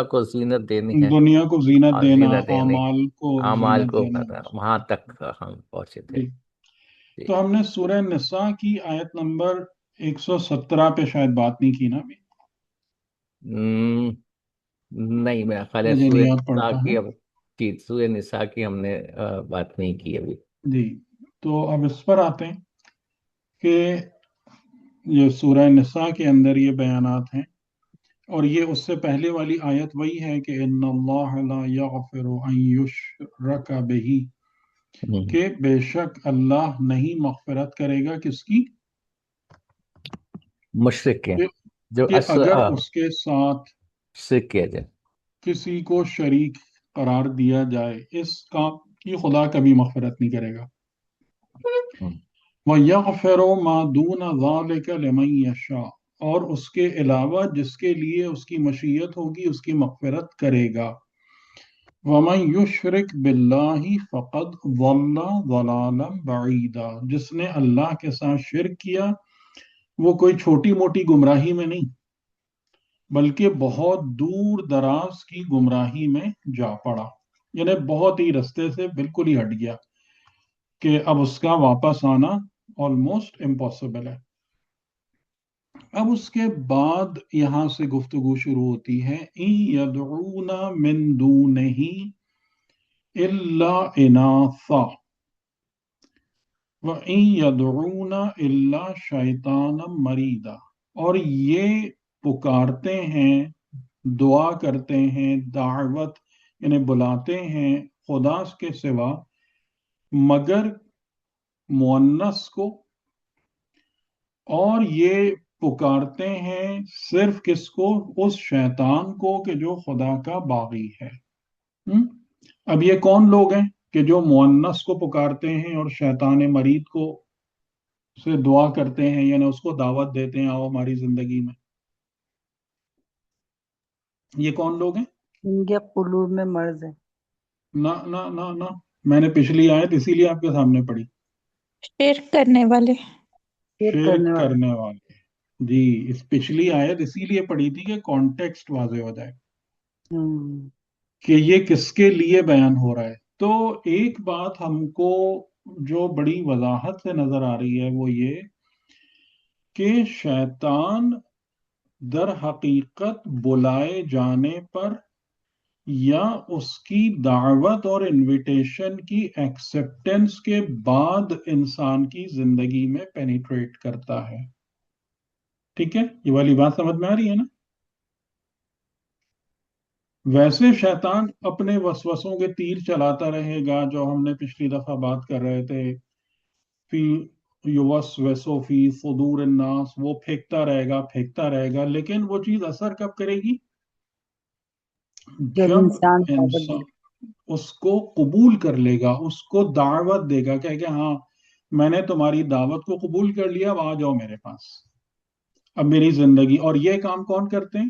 کو زینت دینی ہے، دنیا کو زینت اور دینا، زینت دینی، اعمال کو اعمال زینت کو دینا. وہاں تک ہم پہنچے تھے. جی. جی. تو ہم نے سورہ نساء کی آیت نمبر 117 پہ شاید بات نہیں کی نا ابھی. نہیں، میرا خیال ہے مجھے نہیں سورہ یاد نساء پڑتا ہے. کی جی، سورہ نساء کی ہم نے بات نہیں کی ابھی. جی، تو اب اس پر آتے ہیں کہ یہ سورہ نساء کے اندر یہ بیانات ہیں، اور یہ اس سے پہلے والی آیت وہی ہے کہ ان اللہ لا یغفر ان یشرک بہ، ہم، کہ بے شک اللہ نہیں مغفرت کرے گا کس کی؟ مشرک کے کہ جو اگر اس کے ساتھ شرک کیا جائے. کسی کو شریک قرار دیا جائے، اس کام کی خدا کبھی مغفرت نہیں کرے گا. ہم، وَيَغْفِرُ مَا دُونَ ذَلِكَ لِمَن يَشَاءُ، اور اس کے علاوہ جس کے لیے اس کی مشیت ہوگی اس کی مغفرت کرے گا. وَمَن يُشْرِكْ بِاللَّهِ فَقَدْ ضَلَّ ضَلَالًا بَعِيدًا، جس نے اللہ کے ساتھ شرک کیا وہ کوئی چھوٹی موٹی گمراہی میں نہیں، بلکہ بہت دور دراز کی گمراہی میں جا پڑا، یعنی بہت ہی رستے سے بالکل ہی ہٹ گیا کہ اب اس کا واپس آنا آلموسٹ امپاسبل ہے. اب اس کے بعد یہاں سے گفتگو شروع ہوتی ہے، اِن يَدْعُونَ مِن دُونِهِ إِلَّا إِنَاثًا وَإِن يَدْعُونَ إِلَّا شَيْطَانًا مَرِيدًا، اور یہ پکارتے ہیں، دعا کرتے ہیں، دعوت یعنی بلاتے ہیں خدا کے سوا مگر مؤنث کو، اور یہ پکارتے ہیں صرف کس کو؟ اس شیطان کو کہ جو خدا کا باغی ہے. اب یہ کون لوگ ہیں کہ جو مؤنث کو پکارتے ہیں اور شیطان مرید کو سے دعا کرتے ہیں، یعنی اس کو دعوت دیتے ہیں آؤ ہماری زندگی میں؟ یہ کون لوگ ہیں؟ ان کے قلوب میں مرض ہے. نہ نہ نہ نہ، میں نے پچھلی آیت اسی لیے آپ کے سامنے پڑھی، شرک کرنے والے. شرک کرنے شرک والے. کرنے والے. جی، اس پچھلی آیت اسی لیے پڑھی تھی کہ کانٹیکسٹ واضح ہو جائے ہم، کہ یہ کس کے لیے بیان ہو رہا ہے. تو ایک بات ہم کو جو بڑی وضاحت سے نظر آ رہی ہے وہ یہ کہ شیطان در حقیقت بلائے جانے پر یا اس کی دعوت اور انویٹیشن کی ایکسیپٹنس کے بعد انسان کی زندگی میں پینیٹریٹ کرتا ہے. ٹھیک ہے، یہ والی بات سمجھ میں آ رہی ہے نا؟ ویسے شیطان اپنے وسوسوں کے تیر چلاتا رہے گا، جو ہم نے پچھلی دفعہ بات کر رہے تھے، فی یوسوسو فی صدور الناس، وہ پھینکتا رہے گا، لیکن وہ چیز اثر کب کرے گی؟ جب جب انسان دعوت دے. انسان اس کو قبول کر لے گا، اس کو دعوت دے گا کہ ہاں میں نے تمہاری دعوت کو قبول کر لیا، اب آ جاؤ میرے پاس، اب میری زندگی. اور یہ کام کون کرتے ہیں؟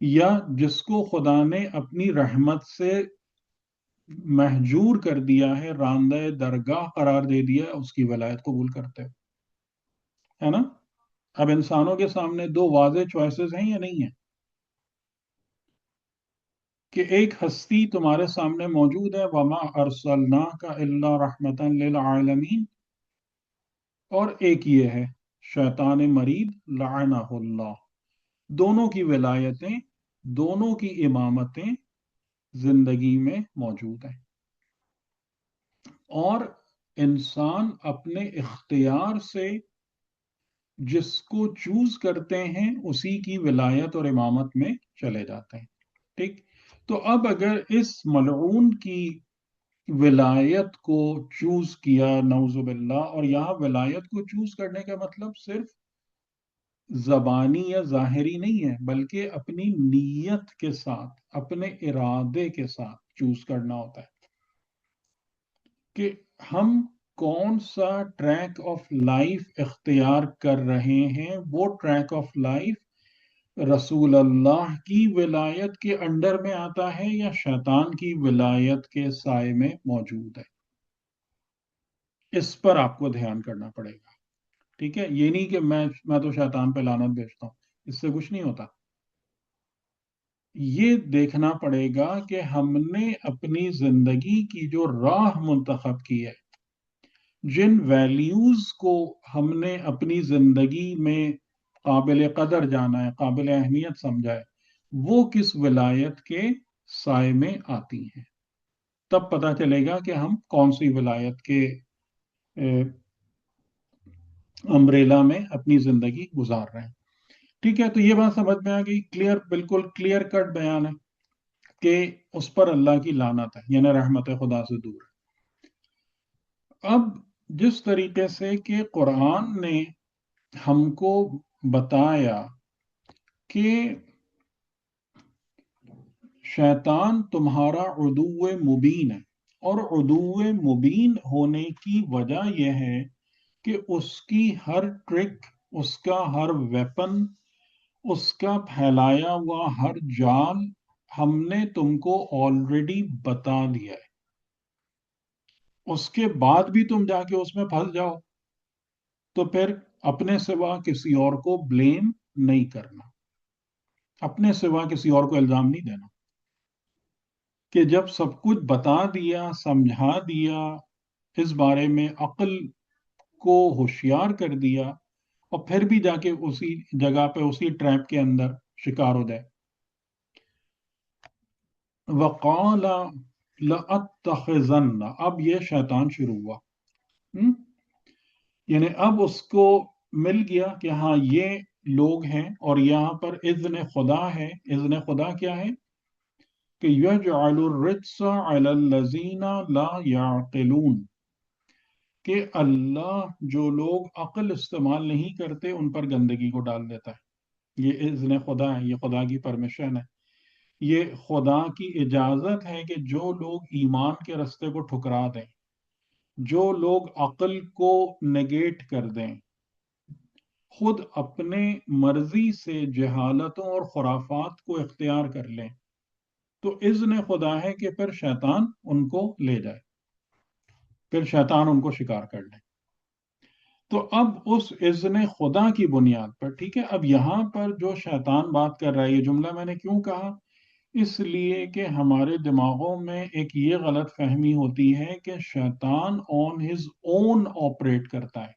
یا جس کو خدا نے اپنی رحمت سے محجور کر دیا ہے، راندہ درگاہ قرار دے دیا ہے، اس کی ولایت قبول کرتے ہو، ہے نا؟ اب انسانوں کے سامنے دو واضح چوائسز ہیں یا نہیں ہیں؟ کہ ایک ہستی تمہارے سامنے موجود ہے، وما ارسلناک الا رحمتا للعالمین، اور ایک یہ ہے شیطان مرید لعنہ اللہ۔ دونوں کی ولایتیں، دونوں کی امامتیں زندگی میں موجود ہیں، اور انسان اپنے اختیار سے جس کو چوز کرتے ہیں اسی کی ولایت اور امامت میں چلے جاتے ہیں، ٹھیک؟ تو اب اگر اس ملعون کی ولایت کو چوز کیا، نعوذ باللہ، اور یہاں ولایت کو چوز کرنے کا مطلب صرف زبانی یا ظاہری نہیں ہے، بلکہ اپنی نیت کے ساتھ، اپنے ارادے کے ساتھ چوز کرنا ہوتا ہے کہ ہم کون سا ٹریک آف لائف اختیار کر رہے ہیں۔ وہ ٹریک آف لائف رسول اللہ کی ولایت کے انڈر میں آتا ہے یا شیطان کی ولایت کے سائے میں موجود ہے؟ اس پر آپ کو دھیان کرنا پڑے گا، ٹھیک ہے؟ یہ نہیں کہ میں تو شیطان پہ لعنت بھیجتا ہوں، اس سے کچھ نہیں ہوتا۔ یہ دیکھنا پڑے گا کہ ہم نے اپنی زندگی کی جو راہ منتخب کی ہے، جن ویلیوز کو ہم نے اپنی زندگی میں قابل قدر جانا ہے، قابل اہمیت سمجھا ہے، وہ کس ولایت کے سائے میں آتی ہیں۔ تب پتہ چلے گا کہ ہم کون سی ولایت کے امبریلا میں اپنی زندگی گزار رہے ہیں، ٹھیک ہے؟ تو یہ بات سمجھ میں آ گئی، کلیئر، بالکل کلیئر کٹ بیان ہے کہ اس پر اللہ کی لعنت ہے، یعنی رحمت خدا سے دور ہے۔ اب جس طریقے سے کہ قرآن نے ہم کو بتایا کہ شیطان تمہارا عدو مبین ہے، اور عدو مبین ہونے کی وجہ یہ ہے کہ اس کی ہر ٹرک، اس کا ہر ویپن، اس کا پھیلایا ہوا ہر جال ہم نے تم کو آلریڈی بتا دیا ہے۔ اس کے بعد بھی تم جا کے اس میں پھنس جاؤ تو پھر اپنے سوا کسی اور کو بلیم نہیں کرنا، اپنے سوا کسی اور کو الزام نہیں دینا، کہ جب سب کچھ بتا دیا، سمجھا دیا، اس بارے میں عقل کو ہوشیار کر دیا، اور پھر بھی جا کے اسی جگہ پہ، اسی ٹریپ کے اندر شکار ہو جائے۔ وَقَالَ لَأَتَّخِذَنَّ، اب یہ شیطان شروع ہوا، یعنی اب اس کو مل گیا کہ ہاں یہ لوگ ہیں، اور یہاں پر اذن خدا ہے۔ اذن خدا کیا ہے؟ کہ یجعل الرجس علی الذین لا یعقلون، کہ اللہ جو لوگ عقل استعمال نہیں کرتے ان پر گندگی کو ڈال دیتا ہے۔ یہ اذن خدا ہے، یہ خدا کی پرمیشن ہے، یہ خدا کی اجازت ہے کہ جو لوگ ایمان کے رستے کو ٹھکرا دیں، جو لوگ عقل کو نگیٹ کر دیں، خود اپنے مرضی سے جہالتوں اور خرافات کو اختیار کر لیں، تو اذن خدا ہے کہ پھر شیطان ان کو لے جائے، پھر شیطان ان کو شکار کر لے۔ تو اب اس اذن خدا کی بنیاد پر، ٹھیک ہے، اب یہاں پر جو شیطان بات کر رہا ہے، یہ جملہ میں نے کیوں کہا؟ اس لیے کہ ہمارے دماغوں میں ایک یہ غلط فہمی ہوتی ہے کہ شیطان آن ہز اون آپریٹ کرتا ہے،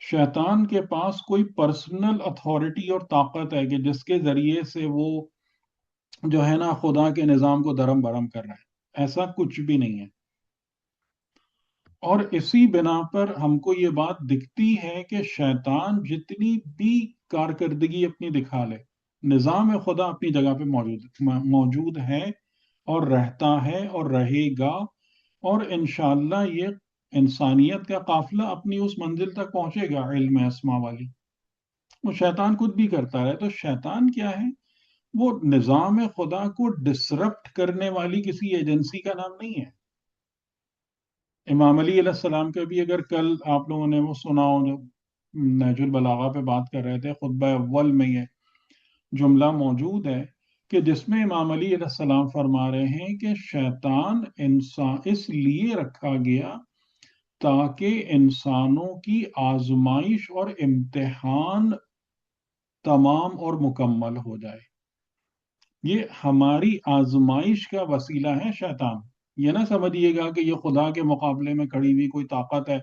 شیطان کے پاس کوئی پرسنل اتھارٹی اور طاقت ہے کہ جس کے ذریعے سے وہ جو ہے نا خدا کے نظام کو درم برم کر رہا ہے۔ ایسا کچھ بھی نہیں ہے، اور اسی بنا پر ہم کو یہ بات دکھتی ہے کہ شیطان جتنی بھی کارکردگی اپنی دکھا لے، نظام خدا اپنی جگہ پہ موجود ہے اور رہتا ہے اور رہے گا، اور انشاءاللہ یہ انسانیت کا قافلہ اپنی اس منزل تک پہنچے گا، علم اسما والی۔ وہ شیطان خود بھی کرتا رہے، تو شیطان کیا ہے؟ وہ نظام خدا کو ڈسرپٹ کرنے والی کسی ایجنسی کا نام نہیں ہے۔ امام علی علیہ السلام کا بھی اگر کل آپ لوگوں نے وہ سنا ہو، جو نہج البلاغہ پہ بات کر رہے تھے، خطبہ اول میں یہ جملہ موجود ہے کہ جس میں امام علی علیہ السلام فرما رہے ہیں کہ شیطان انسان اس لیے رکھا گیا تاکہ انسانوں کی آزمائش اور امتحان تمام اور مکمل ہو جائے. یہ ہماری آزمائش کا وسیلہ ہے شیطان. یہ نہ سمجھیے گا کہ یہ خدا کے مقابلے میں کھڑی ہوئی کوئی طاقت ہے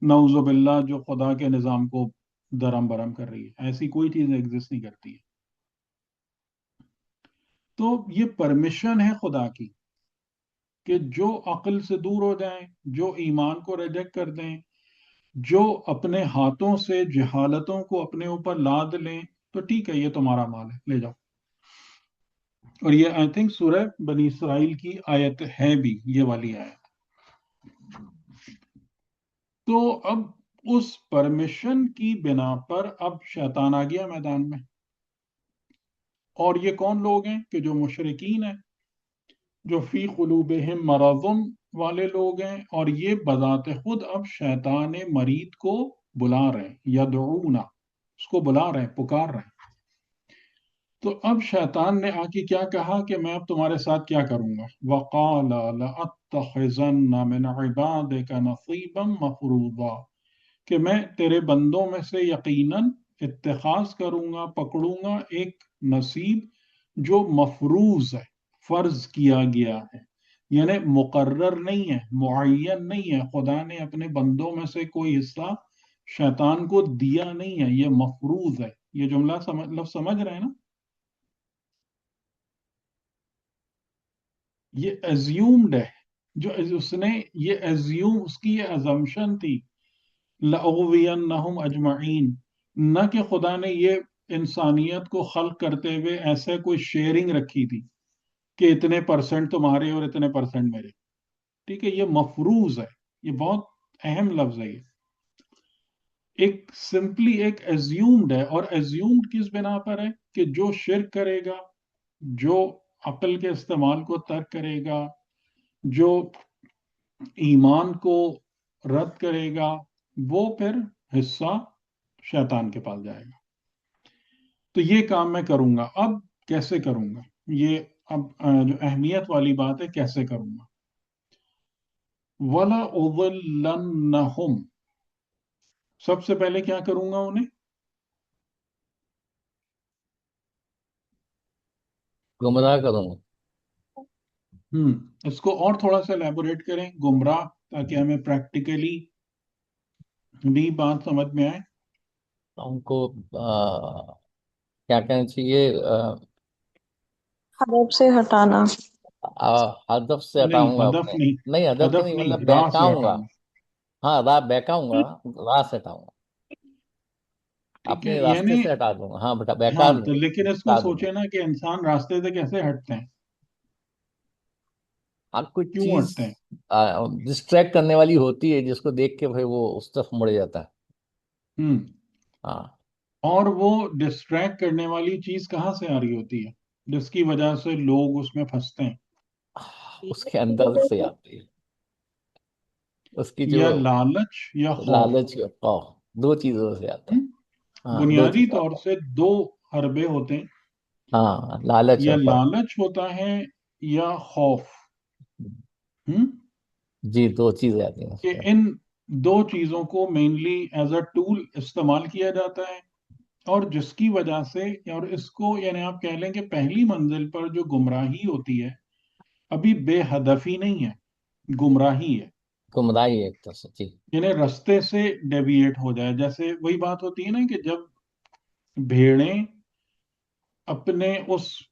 نعوذ باللہ جو خدا کے نظام کو درم برم کر رہی ہے. ایسی کوئی چیز ایگزسٹ نہیں کرتی ہے. تو یہ پرمیشن ہے خدا کی کہ جو عقل سے دور ہو جائیں، جو ایمان کو ریجیکٹ کر دیں، جو اپنے ہاتھوں سے جہالتوں کو اپنے اوپر لاد لیں، تو ٹھیک ہے یہ تمہارا مال ہے، لے جاؤ. اور یہ آئی تھنک سورہ بنی اسرائیل کی آیت ہے بھی، یہ والی آیت. تو اب اس پرمیشن کی بنا پر اب شیطان آ گیا میدان میں. اور یہ کون لوگ ہیں کہ جو مشرکین ہیں، جو فی قلوبہم مرض والے لوگ ہیں، اور یہ بذات خود اب شیطان مرید کو بلا رہے ہیں، یدعونا، اس کو بلا رہے ہیں، پکار رہے ہیں. تو اب شیطان نے آ کے کیا کہا کہ میں اب تمہارے ساتھ کیا کروں گا. وَقَالَ لَأَتَّخِذَنَّ مِنْ عِبَادِكَ نَصِيبًا مَفْرُوضًا، کہ میں تیرے بندوں میں سے یقیناً اتخاذ کروں گا، پکڑوں گا ایک نصیب جو مفروض ہے، فرض کیا گیا ہے. یعنی مقرر نہیں ہے، معین نہیں ہے. خدا نے اپنے بندوں میں سے کوئی حصہ شیطان کو دیا نہیں ہے، یہ مفروض ہے. یہ جملہ لفظ سمجھ رہے ہیں نا؟ یہ ایزیومڈ ہے، جو اس نے یہ ایزیوم، اس کی یہ ازمپشن تھی، لَأُغْوِيَنَّهُمْ أَجْمَعِينَ، نہ کہ خدا نے یہ انسانیت کو خلق کرتے ہوئے ایسے کوئی شیئرنگ رکھی تھی کہ اتنے پرسنٹ تمہارے اور اتنے پرسنٹ میرے. ٹھیک ہے، یہ مفروض ہے، یہ بہت اہم لفظ ہے. یہ ایک سمپلی ایک ایزیومڈ ہے. اور ایزیومڈ کس بنا پر ہے کہ جو شرک کرے گا، جو عقل کے استعمال کو ترک کرے گا، جو ایمان کو رد کرے گا، وہ پھر حصہ شیطان کے پاس جائے گا. تو یہ کام میں کروں گا. اب کیسے کروں گا؟ یہ اب جو اہمیت والی بات ہے، کیسے کروں گا. وَلَأُضِلَّنَّهُمْ، سب سے پہلے کیا کروں گا انہیں؟ گمراہ کروں گا. اس کو اور تھوڑا سا ایلیبوریٹ کریں، گمراہ، تاکہ ہمیں پریکٹیکلی بھی بات سمجھ میں آئے. ان کو کیا کہنا چاہیے، ہدف سے ہٹانا. ہدف سے نہیں، ہٹاؤں گا ہدف اپنے. نہیں، نہیں ہدف سے ہدف نہیں، نہیں، مطلب راہ سے بہکاؤں گا. ہٹانا. ہاں راہ بہکاؤں گا، راہ سے ہٹاؤں گا، ٹھیک ہے، اپنے راستے یعنی سے ہٹا دوں گا. ہاں بیٹا بہکا ہاں، دوں تو گا، لیکن اس کو ہٹا دوں گا. سوچے نا کہ انسان راستے سے کیسے ہٹتے ہیں، ہاں کوئی کیوں چیز ہٹتے ہیں. ڈسٹریکٹ کرنے والی ہوتی ہے جس کو دیکھ کے بھائی وہ اس طرف مڑ جاتا ہے. ہوں ہاں اور وہ ڈسٹریکٹ کرنے والی چیز کہاں سے آ رہی ہوتی ہے جس کی وجہ سے لوگ اس میں پھنستے ہیں؟ اس کے اندر سے آتی ہے، اس کی جو یا لالچ یا خوف. لالچ یا خوف، دو چیزوں سے آتا ہوں؟ ہے. ہاں دو بنیادی چیزیں طور آتا سے دو حربے ہوتے ہیں، ہے. ہاں لالچ یا اور خوف. لالچ ہوتا ہے یا خوف. جی دو چیزیں آتی ہیں اس کہ میں. ان دو چیزوں کو مینلی ایز اے ٹول استعمال کیا جاتا ہے، اور جس کی وجہ سے، اور اس کو یعنی آپ کہہ لیں کہ پہلی منزل پر جو گمراہی ہوتی ہے ابھی بے ہدفی نہیں ہے، گمراہی ہے. گمراہی ایک طرح سے. جی یعنی رستے سے ڈیویٹ ہو جائے. جیسے وہی بات ہوتی ہے نا کہ جب بھیڑیں اپنے اس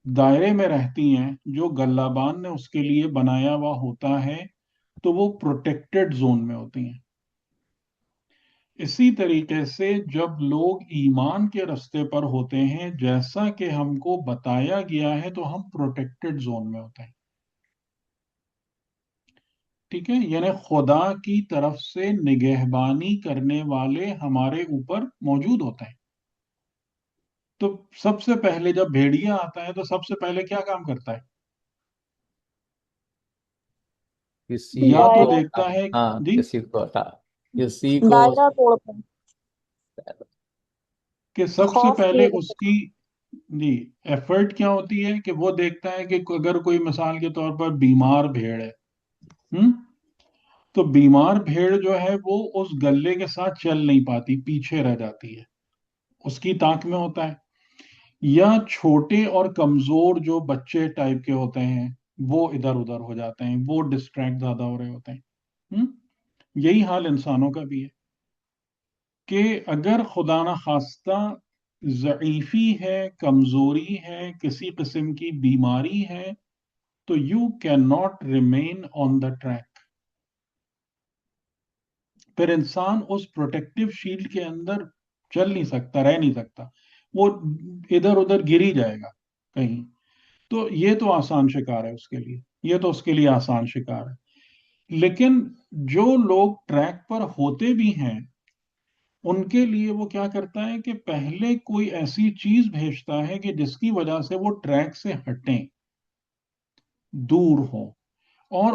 دائرے میں رہتی ہیں جو گلابان نے اس کے لیے بنایا ہوا ہوتا ہے، تو وہ پروٹیکٹڈ زون میں ہوتی ہیں. اسی طریقے سے جب لوگ ایمان کے رستے پر ہوتے ہیں، جیسا کہ ہم کو بتایا گیا ہے، تو ہم پروٹیکٹڈ زون میں ہوتے ہیں. ٹھیک ہے، یعنی خدا کی طرف سے نگہبانی کرنے والے ہمارے اوپر موجود ہوتے ہیں. تو سب سے پہلے جب بھیڑیا آتا ہے تو سب سے پہلے کیا کام کرتا ہے؟ کسی یا تو کو، دیکھتا ہے، ہاں جی، کسی کو ہٹا، کسی کو دائرہ توڑتے ہیں. کہ سب سے خوف پہلے کریٹ اس کی جی، ایفرٹ کیا ہوتی ہے کہ وہ دیکھتا ہے کہ اگر کوئی مثال کے طور پر بیمار بھیڑ ہے، ہم تو بیمار بھیڑ جو ہے وہ اس گلے کے ساتھ چل نہیں پاتی، پیچھے رہ جاتی ہے، اس کی طاق میں ہوتا ہے. یا چھوٹے اور کمزور جو بچے ٹائپ کے ہوتے ہیں وہ ادھر ادھر ہو جاتے ہیں، وہ ڈسٹریکٹ زیادہ ہو رہے ہوتے ہیں. ہم؟ یہی حال انسانوں کا بھی ہے کہ اگر خدا نخواستہ ضعیفی ہے، کمزوری ہے، کسی قسم کی بیماری ہے، تو you can not remain on the track. پھر انسان اس پروٹیکٹیو شیلڈ کے اندر چل نہیں سکتا، رہ نہیں سکتا، وہ ادھر ادھر گر ہی جائے گا کہیں. تو یہ تو آسان شکار ہے اس کے لیے، یہ تو اس کے لیے آسان شکار ہے. لیکن جو لوگ ٹریک پر ہوتے بھی ہیں ان کے لیے وہ کیا کرتا ہے کہ پہلے کوئی ایسی چیز بھیجتا ہے کہ جس کی وجہ سے وہ ٹریک سے ہٹیں، دور ہوں. اور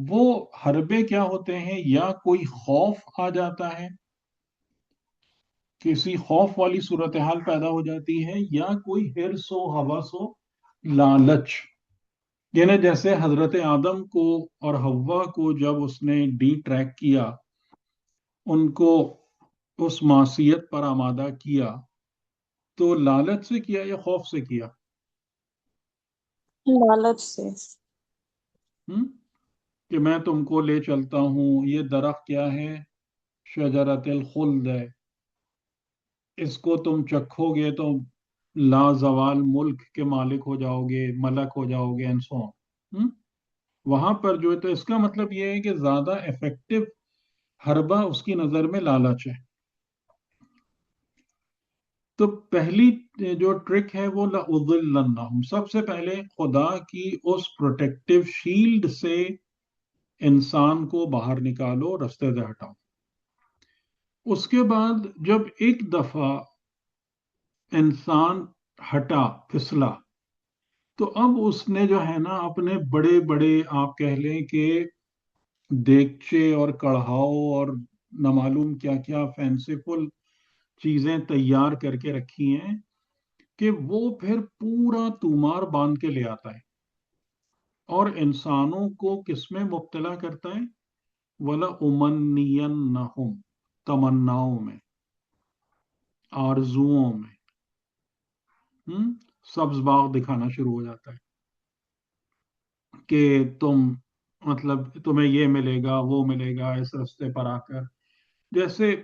وہ حربے کیا ہوتے ہیں، یا کوئی خوف آ جاتا ہے، کسی خوف والی صورتحال پیدا ہو جاتی ہے، یا کوئی ہرس و ہوس و لالچ. یعنی جیسے حضرت آدم کو اور حوا کو جب اس نے ڈی ٹریک کیا، ان کو اس معصیت پر آمادہ کیا، تو لالچ سے کیا یا خوف سے کیا؟ لالچ سے. ہم؟ کہ میں تم کو لے چلتا ہوں، یہ درخت کیا ہے، شجرت الخلد ہے، اس کو تم چکھو گے تو لا زوال ملک کے مالک ہو جاؤ گے، ملک ہو جاؤ گے اینڈ سو آن. وہاں پر جو ہے، تو اس کا مطلب یہ ہے کہ زیادہ افیکٹو حربہ اس کی نظر میں لالچ ہے. تو پہلی جو ٹرک ہے وہ لَأُضِلَّنَّهُمْ، سب سے پہلے خدا کی اس پروٹیکٹیو شیلڈ سے انسان کو باہر نکالو، رستے سے ہٹاؤ. اس کے بعد جب ایک دفعہ انسان ہٹا، پھسلا، تو اب اس نے جو ہے نا اپنے بڑے بڑے، آپ کہہ لیں کہ دیگچے اور کڑھاؤ اور نہ معلوم کیا کیا فینسیفل چیزیں تیار کر کے رکھی ہیں کہ وہ پھر پورا تومار باندھ کے لے آتا ہے اور انسانوں کو کس میں مبتلا کرتا ہے؟ وَلَأُمَنِّيَنَّهُمْ، تمناؤں میں، آرزوؤں میں. سبز باغ دکھانا شروع ہو جاتا ہے کہ تم، مطلب تمہیں یہ ملے گا، وہ ملے گا اس رستے پر آ کر. جیسے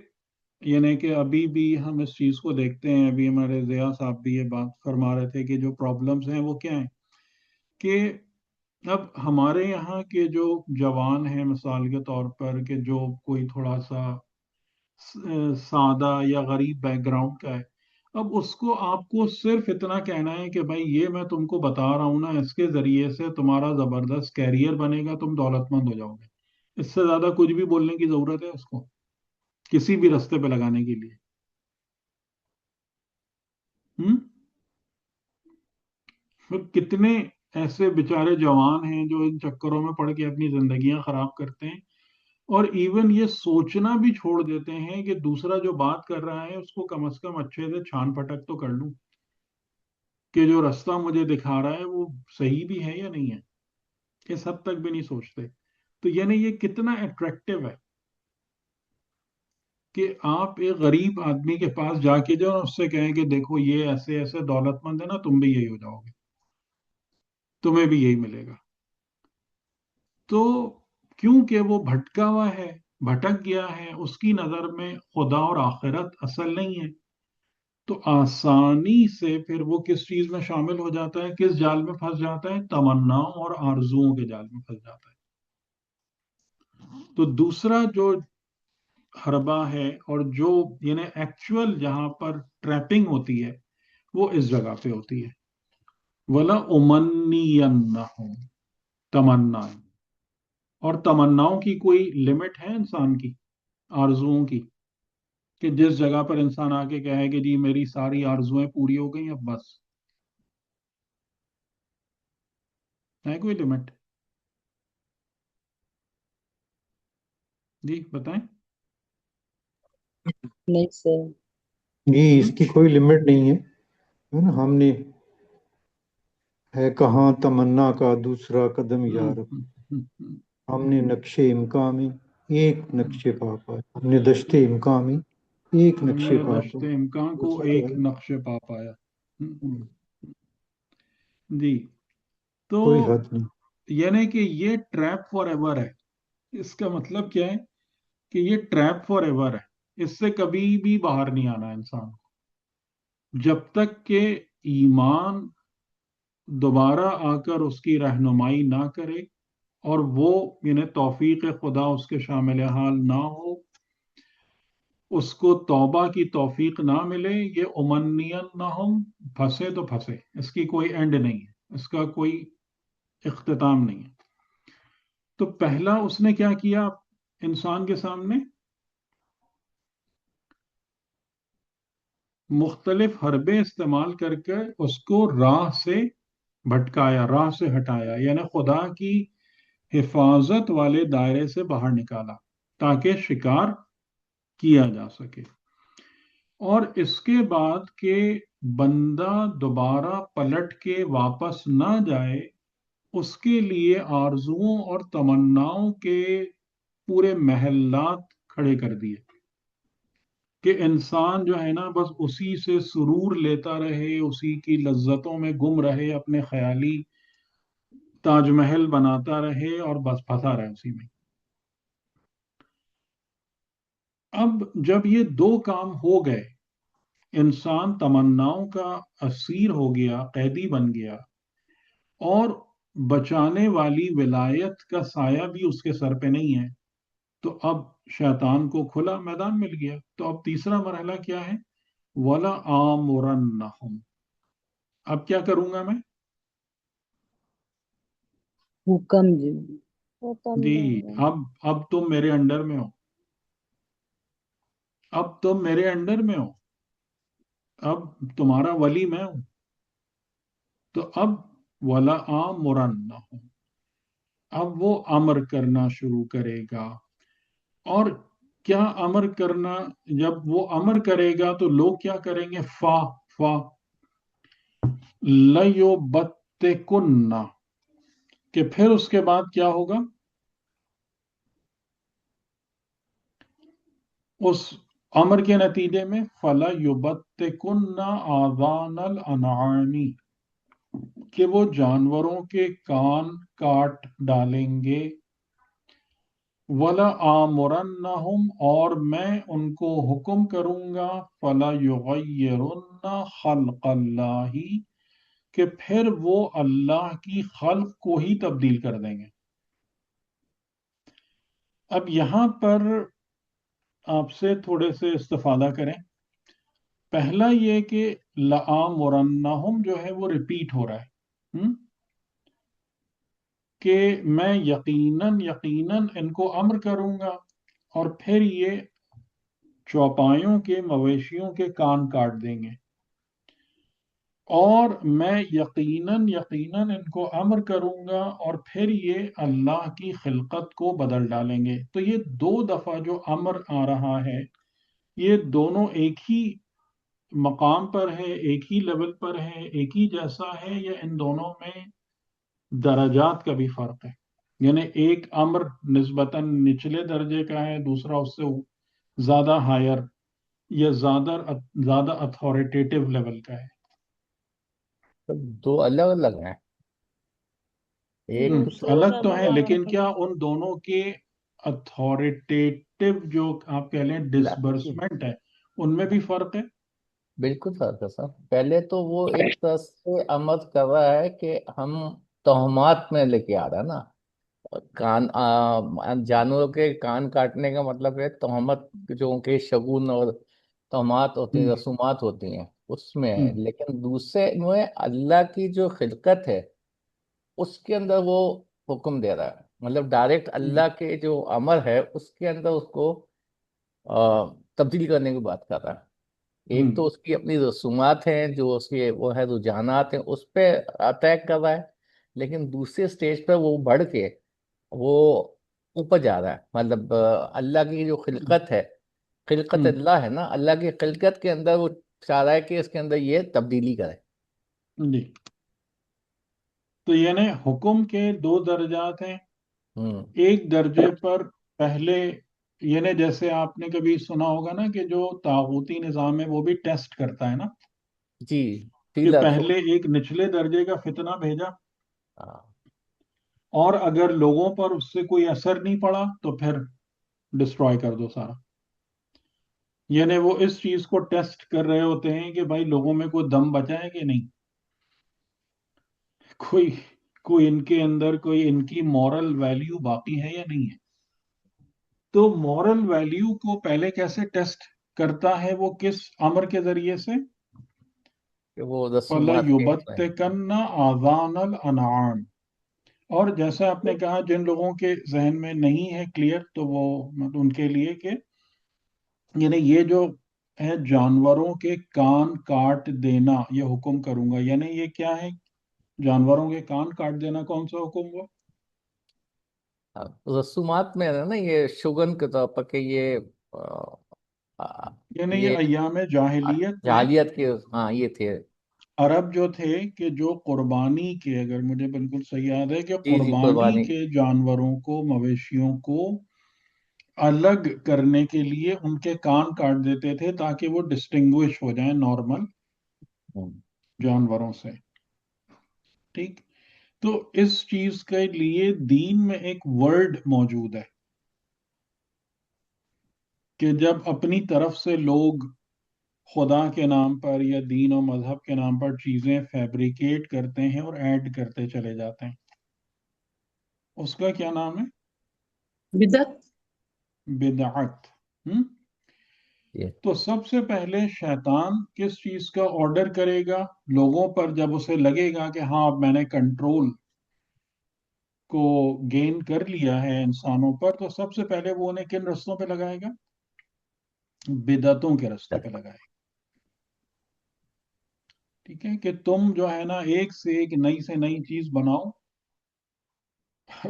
یعنی کہ ابھی بھی ہم اس چیز کو دیکھتے ہیں، ابھی ہمارے ضیاء صاحب بھی یہ بات فرما رہے تھے کہ جو پرابلمز ہیں وہ کیا ہیں، کہ اب ہمارے یہاں کے جو جوان ہیں مثال کے طور پر، کہ جو کوئی تھوڑا سا سادہ یا غریب بیک گراؤنڈ کا ہے، اب اس کو آپ کو صرف اتنا کہنا ہے کہ بھائی یہ میں تم کو بتا رہا ہوں نا، اس کے ذریعے سے تمہارا زبردست کیریئر بنے گا، تم دولت مند ہو جاؤ گے. اس سے زیادہ کچھ بھی بولنے کی ضرورت ہے اس کو کسی بھی رستے پہ لگانے کے لیے؟ ہم؟ پھر کتنے ایسے بیچارے جوان ہیں جو ان چکروں میں پڑ کے اپنی زندگیاں خراب کرتے ہیں، اور ایون یہ سوچنا بھی چھوڑ دیتے ہیں کہ دوسرا جو بات کر رہا ہے اس کو کم از کم اچھے سے چھان پھٹک تو کر لوں کہ جو رستہ مجھے دکھا رہا ہے وہ صحیح بھی ہے یا نہیں ہے. اس حد تک بھی نہیں سوچتے. تو یعنی یہ کتنا اٹریکٹیو ہے کہ آپ ایک غریب آدمی کے پاس جا کے جو اس سے کہیں کہ دیکھو یہ ایسے ایسے دولت مند ہے نا، تم بھی یہی ہو جاؤ گے، تمہیں بھی یہی ملے گا. تو کیونکہ وہ بھٹکا ہوا ہے، بھٹک گیا ہے، اس کی نظر میں خدا اور آخرت اصل نہیں ہے، تو آسانی سے پھر وہ کس چیز میں شامل ہو جاتا ہے، کس جال میں پھنس جاتا ہے؟ تمناؤں اور آرزوؤں کے جال میں پھنس جاتا ہے. تو دوسرا جو حربہ ہے، اور جو یعنی ایکچوئل جہاں پر ٹریپنگ ہوتی ہے وہ اس جگہ پہ ہوتی ہے. وَلَأُمَنِّيَنَّهُمْ، تمنا. اور تمناؤں کی کوئی لمٹ ہے انسان کی، آرزوؤں کی، کہ جس جگہ پر انسان آ کے کہے کہ جی میری ساری آرزویں پوری ہو گئی، اب بس؟ ہے کوئی لمٹ؟ جی بتائیں. نہیں سر. جی اس کی کوئی لمٹ نہیں ہے. ہے نا. ہم نے ہے کہاں تمنا کا دوسرا قدم یا رب. ہم نے نقش امکاں میں ایک نقش پا پایا. ہم نے دشت امکاں میں ایک ہم نقش نے پا دشت پایا. امکان کو ایک نقش پا پایا. جی. تو کوئی حد نہیں. یعنی کہ یہ ٹریپ فار ایور ہے. اس کا مطلب کیا ہے کہ یہ ٹریپ فار ایور ہے. اس سے کبھی بھی باہر نہیں آنا انسان کو، جب تک کہ ایمان دوبارہ آ کر اس کی رہنمائی نہ کرے اور وہ یعنی توفیق خدا اس کے شامل حال نہ ہو، اس کو توبہ کی توفیق نہ ملے، یہ امنین نہ ہم پھنسے تو پھنسے. اس کی کوئی اینڈ نہیں ہے، اس کا کوئی اختتام نہیں ہے. تو پہلا اس نے کیا کیا انسان کے سامنے؟ مختلف حربے استعمال کر کے اس کو راہ سے بھٹکایا، راہ سے ہٹایا، یعنی خدا کی حفاظت والے دائرے سے باہر نکالا تاکہ شکار کیا جا سکے. اور اس کے بعد کہ بندہ دوبارہ پلٹ کے واپس نہ جائے، اس کے لیے آرزوؤں اور تمناؤں کے پورے محلات کھڑے کر دیے کہ انسان جو ہے نا بس اسی سے سرور لیتا رہے، اسی کی لذتوں میں گم رہے، اپنے خیالی تاج محل بناتا رہے اور بس پھنسا رہے اسی میں. اب جب یہ دو کام ہو گئے، انسان تمناؤں کا اسیر ہو گیا، قیدی بن گیا، اور بچانے والی ولایت کا سایہ بھی اس کے سر پہ نہیں ہے، تو اب شیطان کو کھلا میدان مل گیا. تو اب تیسرا مرحلہ کیا ہے؟ وَلَآمُرَنَّهُمْ. اب کیا کروں گا میں؟ حکم جی. حکم جی. دیں گے. اب تم میرے انڈر میں ہو، اب تم میرے انڈر میں ہو، اب تمہارا ولی میں ہوں. تو اب وَلَآمُرَنَّهُمْ، اب وہ امر کرنا شروع کرے گا. اور کیا امر کرنا؟ جب وہ امر کرے گا تو لوگ کیا کریں گے؟ فا فا لَيُبَتِّكُنَّ، کہ پھر اس کے بعد کیا ہوگا؟ اس امر کے نتیجے میں فَلَيُبَتِّكُنَّ آذَانَ الْأَنْعَامِ، کہ وہ جانوروں کے کان کاٹ ڈالیں گے. وَلَآمُرَنَّهُمْ، اور میں ان کو حکم کروں گا، فَلَيُغَيِّرُنَّ خَلْقَ اللَّهِ، کہ پھر وہ اللہ کی خلق کو ہی تبدیل کر دیں گے. اب یہاں پر آپ سے تھوڑے سے استفادہ کریں. پہلا یہ کہ لَآمُرَنَّهُمْ جو ہے وہ ریپیٹ ہو رہا ہے، کہ میں یقیناً ان کو امر کروں گا، اور پھر یہ چوپایوں کے مویشیوں کے کان کاٹ دیں گے. اور میں یقیناً ان کو امر کروں گا، اور پھر یہ اللہ کی خلقت کو بدل ڈالیں گے. تو یہ دو دفعہ جو امر آ رہا ہے، یہ دونوں ایک ہی مقام پر ہے، ایک ہی لیول پر ہے، ایک ہی جیسا ہے، یا ان دونوں میں درجات کا بھی فرق ہے؟ یعنی ایک امر نسبتاً نچلے درجے کا ہے، دوسرا اس سے زیادہ ہائر یا زیادہ اتھارٹیٹیو لیول کا ہے. تو دو الگ الگ ہیں. ایک دو الگ تو الگ ہیں، لیکن الگ کیا ان دونوں کے اتھارٹیٹیو جو آپ کہہ لیں ڈسبرسمنٹ ہے، ان میں بھی فرق ہے؟ بالکل فرق ہے سر. پہلے تو وہ ایک طرح سے امر کر رہا ہے کہ ہم توہمات میں لے کے آ رہا ہے نا. جانوروں کے کان کاٹنے کا مطلب ہے تہمت، جو ان کے شگون اور توہمات ہوتی ہیں، رسومات ہوتی ہیں، اس میں ہے. لیکن دوسرے میں اللہ کی جو خلقت ہے اس کے اندر وہ حکم دے رہا ہے. مطلب ڈائریکٹ اللہ کے جو امر ہے اس کے اندر اس کو تبدیل کرنے کی بات کر رہا ہے. ایک تو اس کی اپنی رسومات ہیں، جو اس کے وہ ہے رجحانات ہیں، اس پہ اٹیک کر رہا ہے. لیکن دوسرے سٹیج پہ وہ بڑھ کے وہ اوپر جا رہا ہے. مطلب اللہ کی جو خلقت ہے، خلقت اللہ ہے نا، اللہ کی خلقت کے اندر وہ چاہ رہا ہے کہ اس کے اندر یہ تبدیلی کرے. جی، تو یعنی حکم کے دو درجات ہیں. ایک درجے پر پہلے یعنی جیسے آپ نے کبھی سنا ہوگا نا کہ جو طاغوتی نظام ہے وہ بھی ٹیسٹ کرتا ہے نا، جی کہ ٹھیلا تو پہلے ایک نچلے درجے کا فتنہ بھیجا، ہاں، اور اگر لوگوں پر اس سے کوئی اثر نہیں پڑا تو پھر ڈسٹروائے کر دو سارا. یعنی وہ اس چیز کو ٹیسٹ کر رہے ہوتے ہیں کہ بھائی لوگوں میں کوئی دم بچا ہے کہ نہیں، کوئی کوئی ان کے اندر کوئی ان کی مورل ویلیو باقی ہے یا نہیں ہے. تو مورل ویلیو کو پہلے کیسے ٹیسٹ کرتا ہے، وہ کس امر کے ذریعے سے؟ کہ وہ رسومات کے اس میں فَلَيُبَتِّكَنَّ آذَانَ الْأَنْعَامِ. اور جیسا آپ نے کہا جن لوگوں کے ذہن میں نہیں ہے کلیئر تو وہ ان کے لیے کہ یعنی یہ جو ہے جانوروں کے کان کاٹ دینا یہ حکم کروں گا. یعنی یہ کیا ہے؟ جانوروں کے کان کاٹ دینا کون سا حکم ہوا؟ رسومات میں ہے نا یہ شگن کے طور پر کہ یہ یعنی یہ یہ ایام جاہلیت میں جاہلیت کے ہاں یہ تھے. عرب جو تھے کہ جو قربانی کے، اگر مجھے بالکل صحیح یاد ہے کہ جی قربانی قربانی کے جانوروں کو، مویشیوں کو الگ کرنے کے لیے ان کے کان کاٹ دیتے تھے تاکہ وہ ڈسٹنگوش ہو جائیں نارمل جانوروں سے. ٹھیک، تو اس چیز کے لیے دین میں ایک ورڈ موجود ہے کہ جب اپنی طرف سے لوگ خدا کے نام پر یا دین و مذہب کے نام پر چیزیں فیبریکیٹ کرتے ہیں اور ایڈ کرتے چلے جاتے ہیں، اس کا کیا نام ہے؟ بدعت. بدعت. یہ تو سب سے پہلے شیطان کس چیز کا آرڈر کرے گا لوگوں پر جب اسے لگے گا کہ ہاں اب میں نے کنٹرول کو گین کر لیا ہے انسانوں پر، تو سب سے پہلے وہ انہیں کن رستوں پہ لگائے گا؟ بدعتوں کے رستے پہ لگائے گا. ٹھیک ہے، کہ تم جو ہے نا ایک سے ایک نئی سے نئی چیز بناؤ،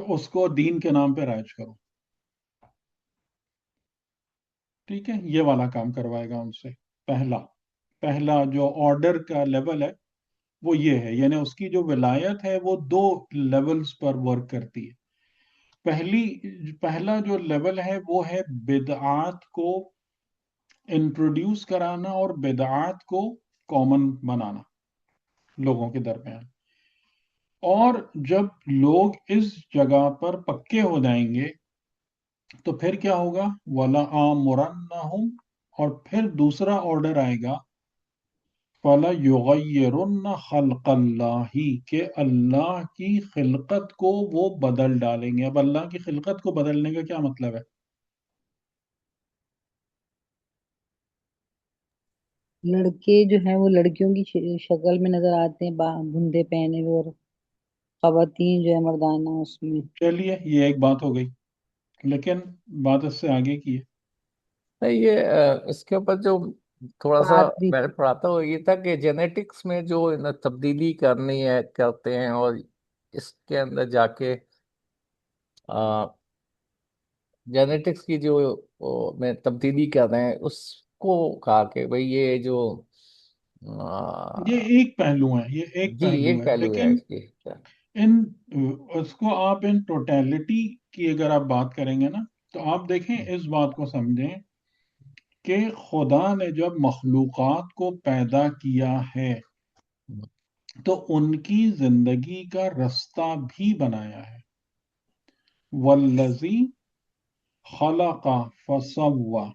اس کو دین کے نام پہ رائج کرو. ٹھیک ہے، یہ والا کام کروائے گا ان سے. پہلا جو آرڈر کا لیول ہے وہ یہ ہے. یعنی اس کی جو ولایت ہے وہ دو لیولز پر ورک کرتی ہے. پہلا جو لیول ہے وہ ہے بدعات کو انٹروڈیوس کرانا اور بدعات کو کامن بنانا لوگوں کے درمیان. اور جب لوگ اس جگہ پر پکے ہو جائیں گے تو پھر کیا ہوگا؟ وَلَآمُرَنَّهُمْ. اور پھر دوسرا آرڈر آئے گا فَلَيُغَيِّرُنَّ خَلْقَ اللَّهِ، کہ اللہ کی خلقت کو وہ بدل ڈالیں گے. اب اللہ کی خلقت کو بدلنے کا کیا مطلب ہے؟ لڑکے جو ہیں وہ لڑکیوں کی شکل میں نظر آتے ہیں، بندے پہنے ہوئے، اور خواتین جو ہے مردانہ اس میں. چلیے یہ ایک بات ہو گئی، لیکن بات اس سے آگے کی ہے. نہیں، یہ اس کے اوپر جو تھوڑا سا بات بھی میں نے پڑھا تھا وہ یہ تھا کہ جینیٹکس میں جو تبدیلی کرنی ہے کرتے ہیں، اور اس کے اندر جا کے جینیٹکس کی جو میں تبدیلی کر رہے ہیں اس کو کہا کہ بھئی یہ جو یہ ایک پہلو ہے، یہ ایک جی پہلو ایک ہے، پہلو ہے لیکن اس کی. ان اس کو آپ ان ٹوٹیلٹی کی اگر آپ بات کریں گے نا تو آپ دیکھیں اس بات کو سمجھیں کہ خدا نے جب مخلوقات کو پیدا کیا ہے تو ان کی زندگی کا رستہ بھی بنایا ہے. والذی خلق فسوا.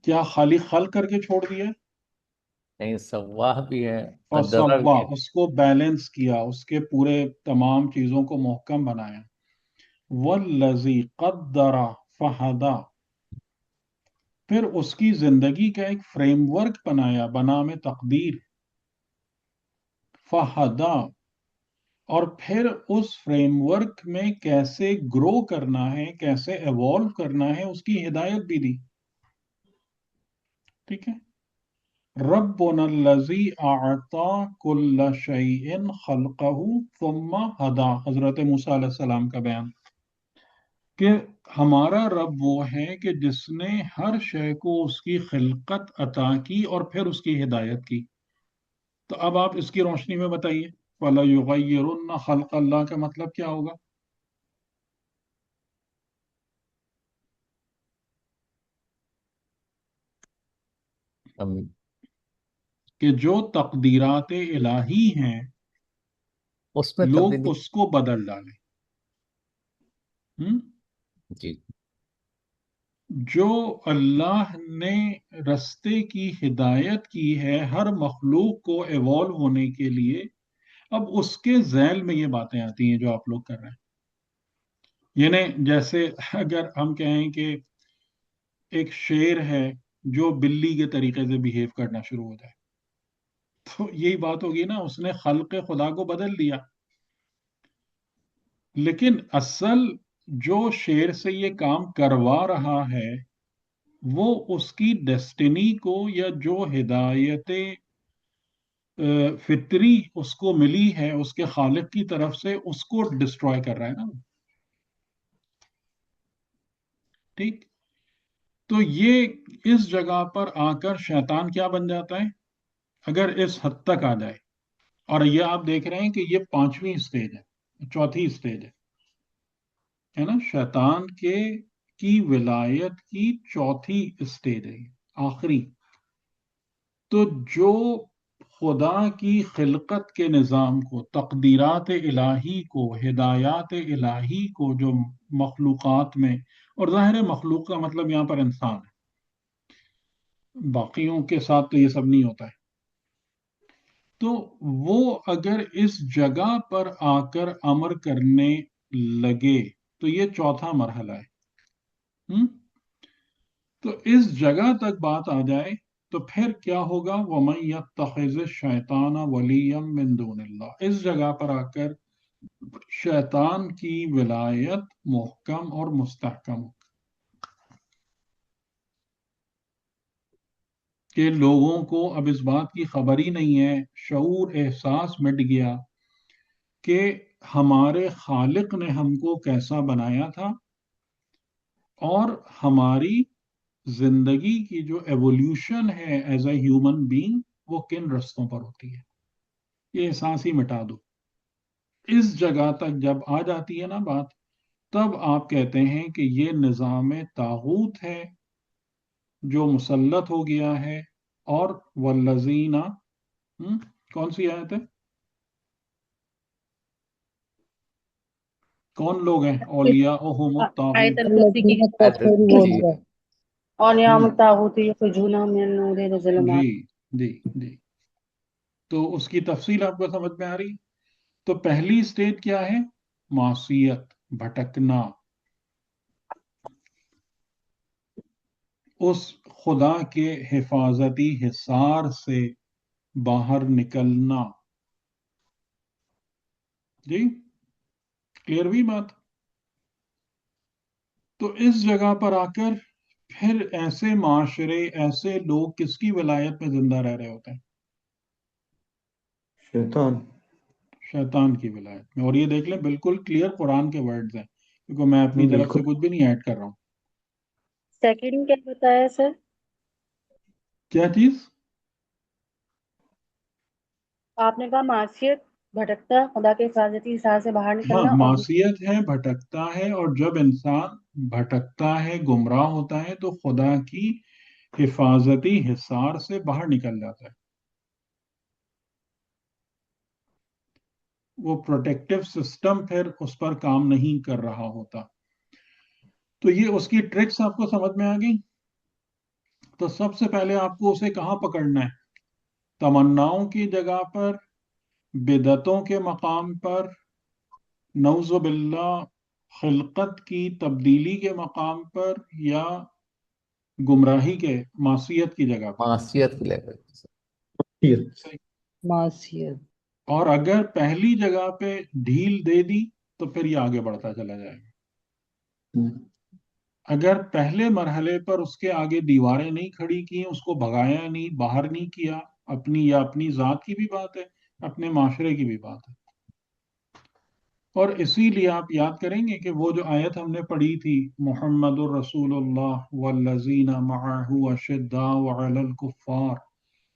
کیا خالی خلق کر کے چھوڑ دیا؟ نہیں، سواہ بھی ہے، قدرہ فسوا، بھی ہے. اس کو بیلنس کیا، اس کے پورے تمام چیزوں کو محکم بنایا. والذی قدر فہدا، پھر اس کی زندگی کا ایک فریم ورک بنایا بنام تقدیر. فہدا، اور پھر اس فریم ورک میں کیسے گرو کرنا ہے، کیسے ایوالو کرنا ہے، اس کی ہدایت بھی دی. ٹھیک ہے. ربنا الذی اعطی کل شیء خلقہ ثم ہدا، حضرت موسیٰ علیہ السلام کا بیان کہ ہمارا رب وہ ہے کہ جس نے ہر شے کو اس کی خلقت عطا کی اور پھر اس کی ہدایت کی. تو اب آپ اس کی روشنی میں بتائیے وَلَيُغَيِّرُنَّ خَلْقَ اللہ کا مطلب کیا ہوگا؟ کہ جو تقدیرات الہی ہیں اس میں لوگ تبدیلی. اس کو بدل ڈالیں. جی. جو اللہ نے رستے کی ہدایت کی ہے ہر مخلوق کو ایوالو ہونے کے لیے، اب اس کے ذیل میں یہ باتیں آتی ہیں جو آپ لوگ کر رہے ہیں. یعنی جیسے اگر ہم کہیں کہ ایک شیر ہے جو بلی کے طریقے سے بیہیو کرنا شروع ہو جائے، تو یہی بات ہوگی نا، اس نے خلق خدا کو بدل دیا. لیکن اصل جو شیر سے یہ کام کروا رہا ہے وہ اس کی ڈیسٹینی کو، یا جو ہدایت فطری اس کو ملی ہے اس کے خالق کی طرف سے، اس کو ڈسٹروائے کر رہا ہے نا. ٹھیک. تو یہ اس جگہ پر آ کر شیطان کیا بن جاتا ہے اگر اس حد تک آ جائے. اور یہ آپ دیکھ رہے ہیں کہ یہ 5ویں اسٹیج ہے، 4تھی اسٹیج ہے نا. شیطان کی ولایت کی 4تھی اسٹیج ہے، آخری. تو جو خدا کی خلقت کے نظام کو، تقدیرات الہی کو، ہدایات الہی کو جو مخلوقات میں، اور ظاہر مخلوق کا مطلب یہاں پر انسان ہے، باقیوں کے ساتھ تو یہ سب نہیں ہوتا ہے. تو وہ اگر اس جگہ پر آ کر امر کرنے لگے تو یہ 4تھا مرحلہ ہے. تو اس جگہ تک بات آ جائے تو پھر کیا ہوگا؟ وَمَن يَتَّخِذِ الشَّيْطَانَ وَلِيًّا مِّن دُونِ اللَّهِ. اس جگہ پر آ کر شیطان کی ولایت محکم اور مستحکم کہ لوگوں کو اب اس بات کی خبر ہی نہیں ہے، شعور احساس مٹ گیا کہ ہمارے خالق نے ہم کو کیسا بنایا تھا، اور ہماری زندگی کی جو ایولیوشن ہے ایز اے ہیومن بینگ وہ کن رستوں پر ہوتی ہے. یہ احساس ہی مٹا دو. اس جگہ تک جب آ جاتی ہے نا بات، تب آپ کہتے ہیں کہ یہ نظام طاغوت ہے جو مسلط ہو گیا ہے. اور والذین، کون سی آیت ہے؟ کون لوگ ہیں اولیاءہم آیت الطاغوت؟ الکرسی کی. الذین کفروا جی. والله. اور یوم ہم، الطاغوت یخرجون من النور الى جی الظلمات. جی جی. تو اس کی تفصیل آپ کو سمجھ میں آ رہی؟ تو پہلی سٹیج کیا ہے؟ معصیت، بھٹکنا، اس خدا کے حفاظتی حصار سے باہر نکلنا. جی کلیئر ہوئی بات؟ تو اس جگہ پر آ کر پھر ایسے معاشرے، ایسے لوگ کس کی ولایت میں زندہ رہ رہے ہوتے ہیں؟ شیطان. شیطان کی ولایت میں. اور یہ دیکھ لیں بالکل کلیئر قرآن کے ورڈز ہیں، کیونکہ میں اپنی طرف سے بالکل. کچھ بھی نہیں ایڈ کر رہا ہوں. سیکنڈ کیا بتایا سر؟ کیا چیز؟ آپ نے کہا معصیت، بھٹکتا، خدا کے حفاظتی حصار سے باہر ہاں، نکلنا، اور معصیت ہے، بھٹکتا ہے. اور جب انسان بھٹکتا ہے، گمراہ ہوتا ہے، تو خدا کی حفاظتی حصار سے باہر نکل جاتا ہے. وہ پروٹیکٹیو سسٹم پھر اس پر کام نہیں کر رہا ہوتا. تو یہ اس کی ٹرکس آپ کو سمجھ میں آ گئی. تو سب سے پہلے آپ کو اسے کہاں پکڑنا ہے؟ تمناؤں کی جگہ پر، بدعتوں کے مقام پر، نعوذ باللہ خلقت کی تبدیلی کے مقام پر، یا گمراہی کے، معصیت کی جگہ پر. معصیت کے لیول. صحیح. معصیت. اور اگر پہلی جگہ پہ ڈھیل دے دی تو پھر یہ آگے بڑھتا چلا جائے گا. اگر پہلے مرحلے پر اس کے آگے دیواریں نہیں کھڑی کی، اس کو بھگایا نہیں، باہر نہیں کیا، اپنی یا اپنی ذات کی بھی بات ہے، اپنے معاشرے کی بھی بات ہے. اور اسی لیے آپ یاد کریں گے کہ وہ جو آیت ہم نے پڑھی تھی، محمد الرسول اللہ والذین معہ اشداء علی الکفار،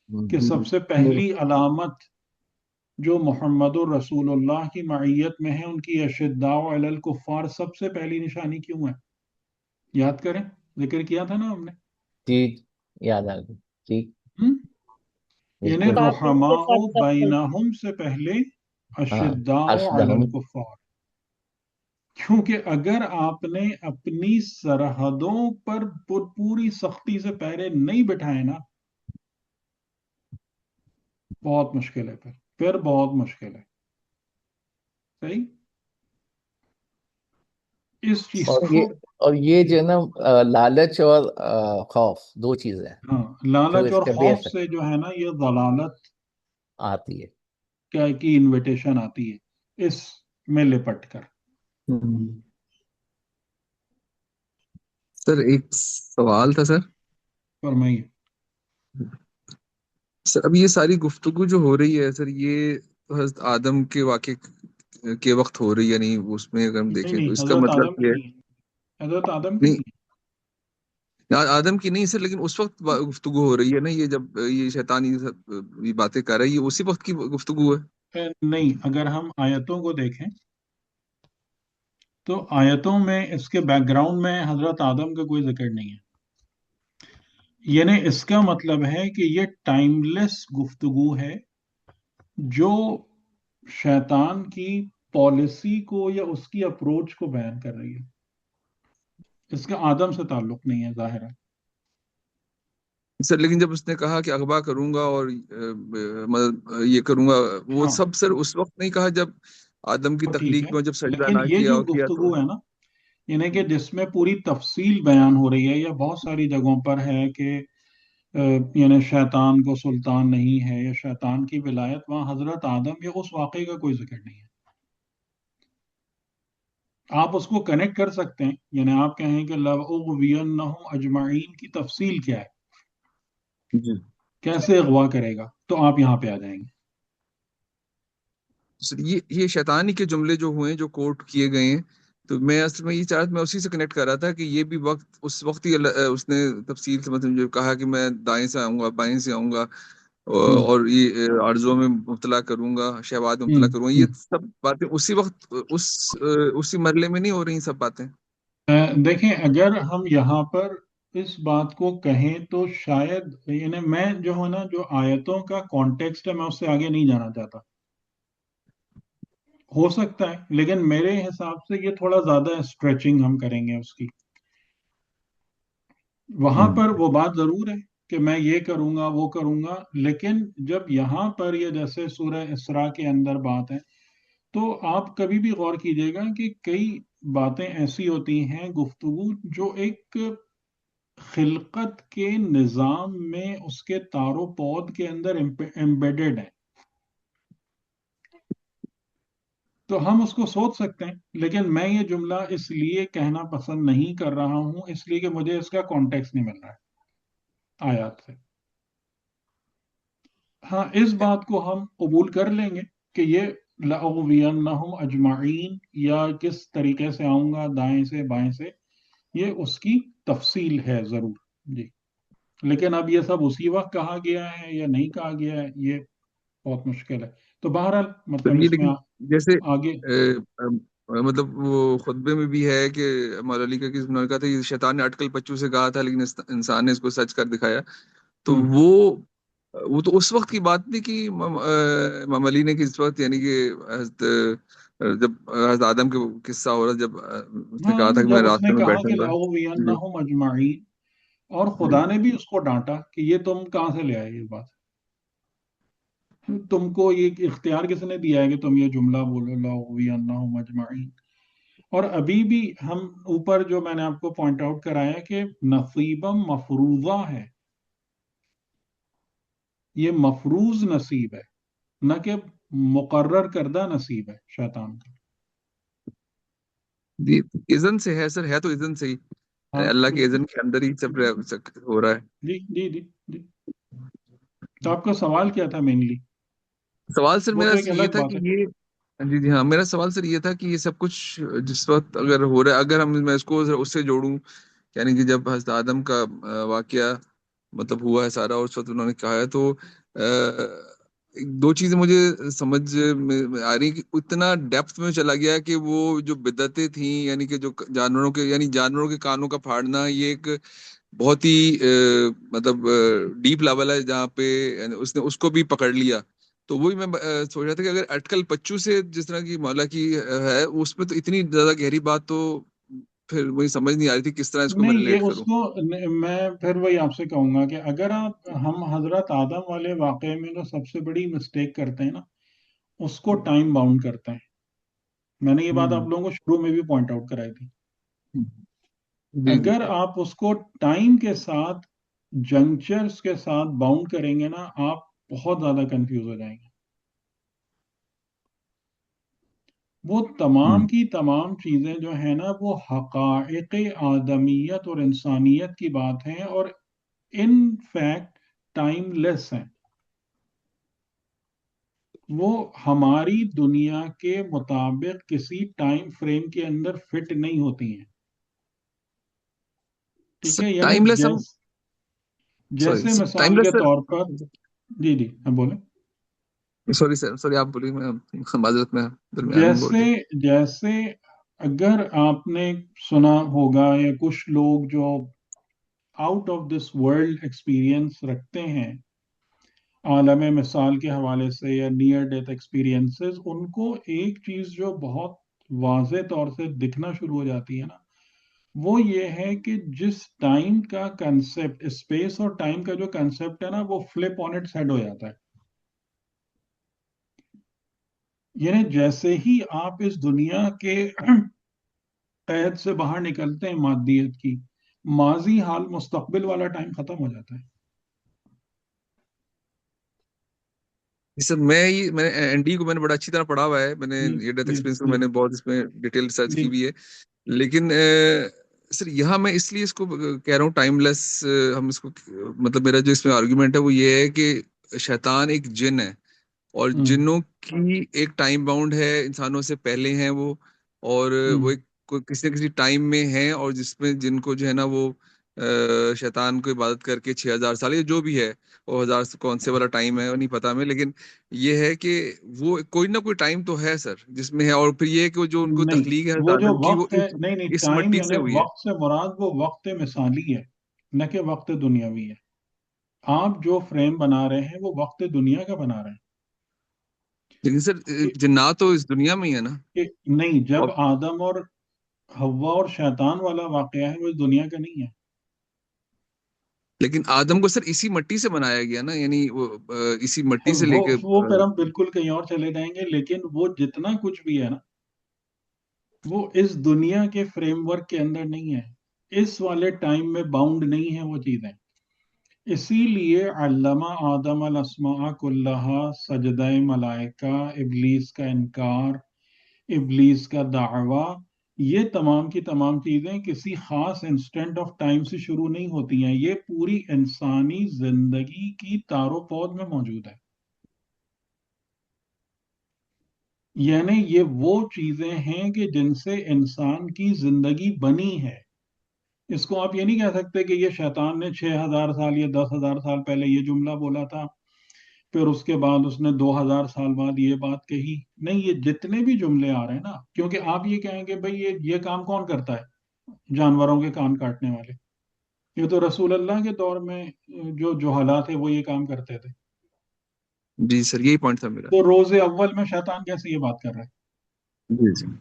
کہ سب سے پہلی علامت جو محمد رسول اللہ کی معیت میں ہے ان کی اشداء علی الکفار سب سے پہلی نشانی کیوں ہے؟ یاد کریں، ذکر کیا تھا نا ہم نے. جی یاد آ گئی. ٹھیک. یعنی بالکل. رحماء بینہم سے پہلے اشداء علی اشدہم. الکفار. کیونکہ اگر آپ نے اپنی سرحدوں پر پوری سختی سے پہرے نہیں بٹھائے نا، بہت مشکل ہے، پھر بہت مشکل ہے. صحیح. اس چیز کو اور یہ جو ہے نا لالچ اور خوف دو چیزیں ہیں ہاں، جو لالچ اس اور کے خوف بیس سے جو ہے نا یہ ضلالت آتی ہے. کی انویٹیشن آتی ہے اس میں لپٹ کر. سر ایک سوال تھا سر. فرمائیے. سر اب یہ ساری گفتگو جو ہو رہی ہے سر، یہ حضرت آدم کے واقعے کے وقت ہو رہی ہے، یعنی اس میں اگر ہم نہیں دیکھیں تو نہیں، اس کا حضرت آدم مطلب کی یہ نہیں ہے، حضرت آدم کی نہیں، نہیں آدم کی نہیں سر، لیکن اس وقت گفتگو ہو رہی ہے نا، یہ جب یہ شیطان یہ باتیں کر رہا ہے، یہ اسی وقت کی گفتگو ہے. ہے. نہیں، اگر ہم آیتوں کو دیکھیں تو آیتوں میں اس کے بیک گراؤنڈ میں حضرت آدم کا کوئی ذکر نہیں ہے. یعنی اس کا مطلب ہے کہ یہ ٹائم لیس گفتگو ہے جو شیطان کی پالیسی کو یا اس کی اپروچ کو بیان کر رہی ہے. اس کا آدم سے تعلق نہیں ہے ظاہر ہے. سر لیکن جب اس نے کہا کہ اغوا کروں گا اور مطلب یہ کروں گا، وہ ہاں سب سر اس وقت نہیں کہا جب آدم کی وہ ٹھیک ہے، تخلیق میں جب سجدہ لیکن نہ یہ کیا جو اور کیا تو. گفتگو ہے نا، یعنی کہ جس میں پوری تفصیل بیان ہو رہی ہے یا بہت ساری جگہوں پر ہے کہ یعنی شیطان کو سلطان نہیں ہے یا شیطان کی ولایت، وہاں حضرت آدم یا اس واقعے کا کوئی ذکر نہیں ہے. آپ اس کو کنیکٹ کر سکتے ہیں، یعنی آپ کہیں کہ لَأُغْوِيَنَّهُمْ اجمعین کی تفصیل کیا ہے، جی کیسے اغوا کرے گا، تو آپ یہاں پہ آ جائیں گے. سر یہ شیطانی کے جملے جو ہوئے ہیں، جو کوٹ کیے گئے ہیں، تو میں اصل میں یہ چاہتا، میں اسی سے کنیکٹ کر رہا تھا کہ یہ بھی وقت اس وقت ہی اس نے تفصیل سے مطلب جو کہا کہ میں دائیں سے آؤں گا، بائیں سے آؤں گا، اور یہ عرضوں میں مبتلا کروں گا، شہوات میں مبتلا کروں گا، یہ سب باتیں اسی وقت اسی مرحلے میں نہیں ہو رہی سب باتیں. دیکھیں، اگر ہم یہاں پر اس بات کو کہیں تو شاید یعنی میں جو ہے نا، جو آیتوں کا کانٹیکسٹ ہے میں اس سے آگے نہیں جانا چاہتا. ہو سکتا ہے، لیکن میرے حساب سے یہ تھوڑا زیادہ اسٹریچنگ ہم کریں گے اس کی. وہاں پر وہ بات ضرور ہے کہ میں یہ کروں گا وہ کروں گا، لیکن جب یہاں پر یہ جیسے سورہ اسراء کے اندر بات ہے تو آپ کبھی بھی غور کیجئے گا کہ کئی باتیں ایسی ہوتی ہیں گفتگو جو ایک خلقت کے نظام میں اس کے تار و پود کے اندر ایمبیڈڈ ہے. تو ہم اس کو سوچ سکتے ہیں، لیکن میں یہ جملہ اس لیے کہنا پسند نہیں کر رہا ہوں اس لیے کہ مجھے اس کا کانٹیکس نہیں مل رہا ہے آیات سے. ہاں، اس بات کو ہم قبول کر لیں گے کہ یہ لَأُغْوِيَنَّهُمْ اجمعین یا کس طریقے سے آؤں گا، دائیں سے بائیں سے، یہ اس کی تفصیل ہے ضرور. جی، لیکن اب یہ سب اسی وقت کہا گیا ہے یا نہیں کہا گیا ہے، یہ بہت مشکل ہے. تو بہرحال تو مطلب یہ اس میں لیکن جیسے آگے مطلب وہ خطبے میں بھی ہے کہ مولا علی کا کس نے کہا تھا، یہ شیطان نے اٹکل پچو سے کہا تھا لیکن انسان نے اس کو سچ کر دکھایا. تو وہ تو اس وقت کی بات نہیں کہ امام علی نے کس وقت، یعنی کہ جب حضرت آدم کے قصہ ہو رہا، جب اس نے کہا تھا کہ میں جب اس نے راستے میں کہا کہ بیٹھوں گا. جی لَأُغْوِيَنَّهُمْ اجمعین، اور جی خدا نے بھی اس کو ڈانٹا کہ یہ تم کہاں سے لے آئے یہ بات، تم کو یہ اختیار کس نے دیا ہے کہ تم یہ جملہ بولو لَأُغْوِيَنَّهُمْ اجمعین. اور ابھی بھی ہم اوپر جو میں نے آپ کو پوائنٹ آؤٹ کرایا کہ نصیبم مفروضہ ہے، یہ مفروض نصیب ہے، نہ کہ مقرر کردہ نصیب ہے شیطان کا. جی، اذن سے ہے سر، ہے تو اذن سے ہی، ہاں اللہ کے اذن کے اندر ہی سب ہو رہا ہے. جی جی جی جی. تو آپ کا سوال کیا تھا مینلی؟ سوال سر وہ میرا تو ایک یہ الگ تھا بات کہ ہے. یہ، جی جی ہاں، میرا سوال سر یہ تھا کہ یہ سب کچھ جس وقت اگر ہو رہا ہے، اگر میں اس کو اس سے جوڑوں، یعنی کہ جب حضرت آدم کا واقعہ مطلب ہوا ہے سارا اور اس وقت انہوں نے کہا ہے. تو دو چیزیں مجھے سمجھ میں آ رہی کہ اتنا ڈیپتھ میں چلا گیا کہ وہ جو بدعتیں تھیں یعنی کہ جو جانوروں کے کانوں کا پھاڑنا یہ ایک بہت ہی مطلب ڈیپ لیول ہے جہاں پہ اس نے اس کو بھی پکڑ لیا. تو وہی میں سوچ رہا تھا کہ اگر اٹکل پچو سے جس طرح کی مولا کی ہے اس میں تو اتنی زیادہ گہری بات تو پھر وہی سمجھ نہیں آ رہی تھی کس طرح اس کو میں نہیں، ریلیٹ یہ اس کروں. کو میں پھر وہی آپ سے کہوں گا کہ اگر ہم حضرت آدم والے واقعے میں جو سب سے بڑی مسٹیک کرتے ہیں نا اس کو ٹائم باؤنڈ کرتے ہیں. میں نے یہ بات آپ لوگوں کو شروع میں بھی پوائنٹ آؤٹ کرائی تھی. جی اگر آپ اس کو ٹائم کے ساتھ جنکچرز کے ساتھ باؤنڈ کریں گے نا آپ بہت زیادہ کنفیوز ہو جائیں گے. وہ تمام کی تمام چیزیں جو ہیں نا وہ حقائق آدمیت اور انسانیت کی بات ہیں اور ان فیکٹ ٹائم لیس ہیں. وہ ہماری دنیا کے مطابق کسی ٹائم فریم کے اندر فٹ نہیں ہوتی ہیں. ٹھیک ہے، یعنی ٹائم لیس ہم جیسے سوری ٹائم مثال لیس کے سر. طور پر جی ہم بولیں. سوری سر سوری آپ بولیے میں معذرت میں درمیان میں بول دیا. جیسے اگر آپ نے سنا ہوگا یا کچھ لوگ جو out of this world experience رکھتے ہیں عالم مثال کے حوالے سے یا نیئر ڈیتھ ایکسپیرئنسز، ان کو ایک چیز جو بہت واضح طور سے دکھنا شروع ہو جاتی ہے نا وہ یہ ہے کہ جس ٹائم کا کنسپٹ اسپیس اور ٹائم کا جو کنسپٹ ہے نا وہ فلپ آن اٹس ہیڈ ہو جاتا ہے. یعنی جیسے ہی آپ اس دنیا کے قید سے باہر نکلتے ہیں مادیت کی، ماضی حال مستقبل والا ٹائم ختم ہو جاتا ہے. سر میں نے این ڈی کو میں نے بڑا اچھی طرح پڑھا ہوا ہے. میں نے یہ ڈیتھ ایکسپیرینس میں نے بہت اس میں ڈیٹیل ریسرچ کی بھی ہے. لیکن سر یہاں میں اس لیے اس کو کہہ رہا ہوں ٹائم لیس. ہم اس کو مطلب میرا جو اس میں آرگیومنٹ ہے وہ یہ ہے کہ شیطان ایک جن ہے اور جنوں کی ایک ٹائم باؤنڈ ہے، انسانوں سے پہلے ہیں وہ، اور وہ ایک کسی نہ کسی ٹائم میں ہیں اور جس میں جن کو جو ہے نا وہ شیطان کو عبادت کر کے 6000 سال یا جو بھی ہے وہ 1000 کون سے والا ٹائم ہے وہ نہیں پتا ہمیں، لیکن یہ ہے کہ وہ کوئی نہ کوئی ٹائم تو ہے سر جس میں ہے. اور پھر یہ ہے کہ وہ جو ان کو نہیں، تخلیق ہے وہ جو آدم کی وہ وقت ہے نہیں اس ٹائم مٹی یعنی سے ہوئی ہے. وقت سے مراد وہ وقت مثالی ہے نہ کہ وقت دنیاوی ہے. آپ جو فریم بنا رہے ہیں وہ وقت دنیا کا بنا رہے لیکن سر ہیں. جنات تو اس دنیا میں ہی ہے نا. نہیں، اور جب آدم اور حوا اور شیطان والا واقعہ ہے وہ اس دنیا کا نہیں ہے. لیکن آدم کو سر اسی مٹی سے بنایا گیا نا، یعنی وہ اسی مٹی سے لے کے وہ پھر ہم بالکل کہیں اور چلے جائیں گے، لیکن وہ جتنا کچھ بھی ہے نا وہ اس دنیا کے فریم ورک کے اندر نہیں ہے، اس والے ٹائم میں باؤنڈ نہیں ہے وہ چیزیں. اسی لیے علامہ آدم الاسماء کلہا، سجدہ ملائکہ، ابلیس کا انکار، ابلیس کا دعویٰ، یہ تمام کی تمام چیزیں کسی خاص انسٹنٹ آف ٹائم سے شروع نہیں ہوتی ہیں. یہ پوری انسانی زندگی کی تار و پود میں موجود ہے. یعنی یہ وہ چیزیں ہیں کہ جن سے انسان کی زندگی بنی ہے. اس کو آپ یہ نہیں کہہ سکتے کہ یہ شیطان نے 6000 سال یا 10,000 سال پہلے یہ جملہ بولا تھا پھر اس کے بعد اس نے 2000 سال بعد یہ بات کہی. نہیں، یہ جتنے بھی جملے آ رہے ہیں نا، کیونکہ آپ یہ کہیں گے بھئی یہ کام کون کرتا ہے؟ جانوروں کے کان کاٹنے والے. یہ تو رسول اللہ کے دور میں جو حالات تھے وہ یہ کام کرتے تھے. جی سر یہی پوائنٹ تھا میرا. تو روز اول میں شیطان کیسے یہ بات کر رہا ہے؟ جی جی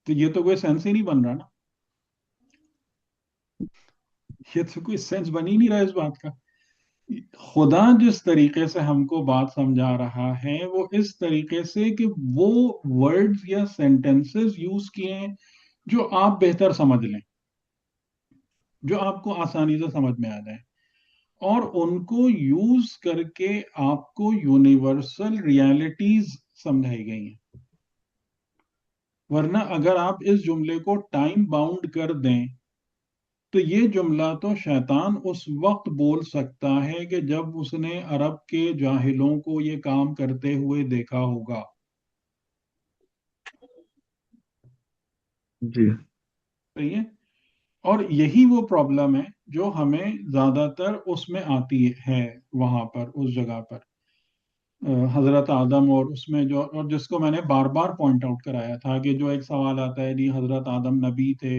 تو یہ تو کوئی سینس ہی نہیں بن رہا نا. یہ تو کوئی سینس بن ہی نہیں رہا اس بات کا. خدا جس طریقے سے ہم کو بات سمجھا رہا ہے وہ اس طریقے سے کہ وہ ورڈز یا سینٹنسز یوز کیے ہیں جو آپ بہتر سمجھ لیں، جو آپ کو آسانی سے سمجھ میں آ جائے، اور ان کو یوز کر کے آپ کو یونیورسل ریالٹیز سمجھائی گئی ہیں. ورنہ اگر آپ اس جملے کو ٹائم باؤنڈ کر دیں تو یہ جملہ تو شیطان اس وقت بول سکتا ہے کہ جب اس نے عرب کے جاہلوں کو یہ کام کرتے ہوئے دیکھا ہوگا. جی صحیح ہے. اور یہی وہ پرابلم ہے جو ہمیں زیادہ تر اس میں آتی ہے، وہاں پر اس جگہ پر حضرت آدم، اور اس میں جو، اور جس کو میں نے بار بار پوائنٹ آؤٹ کرایا تھا کہ جو ایک سوال آتا ہے جی حضرت آدم نبی تھے،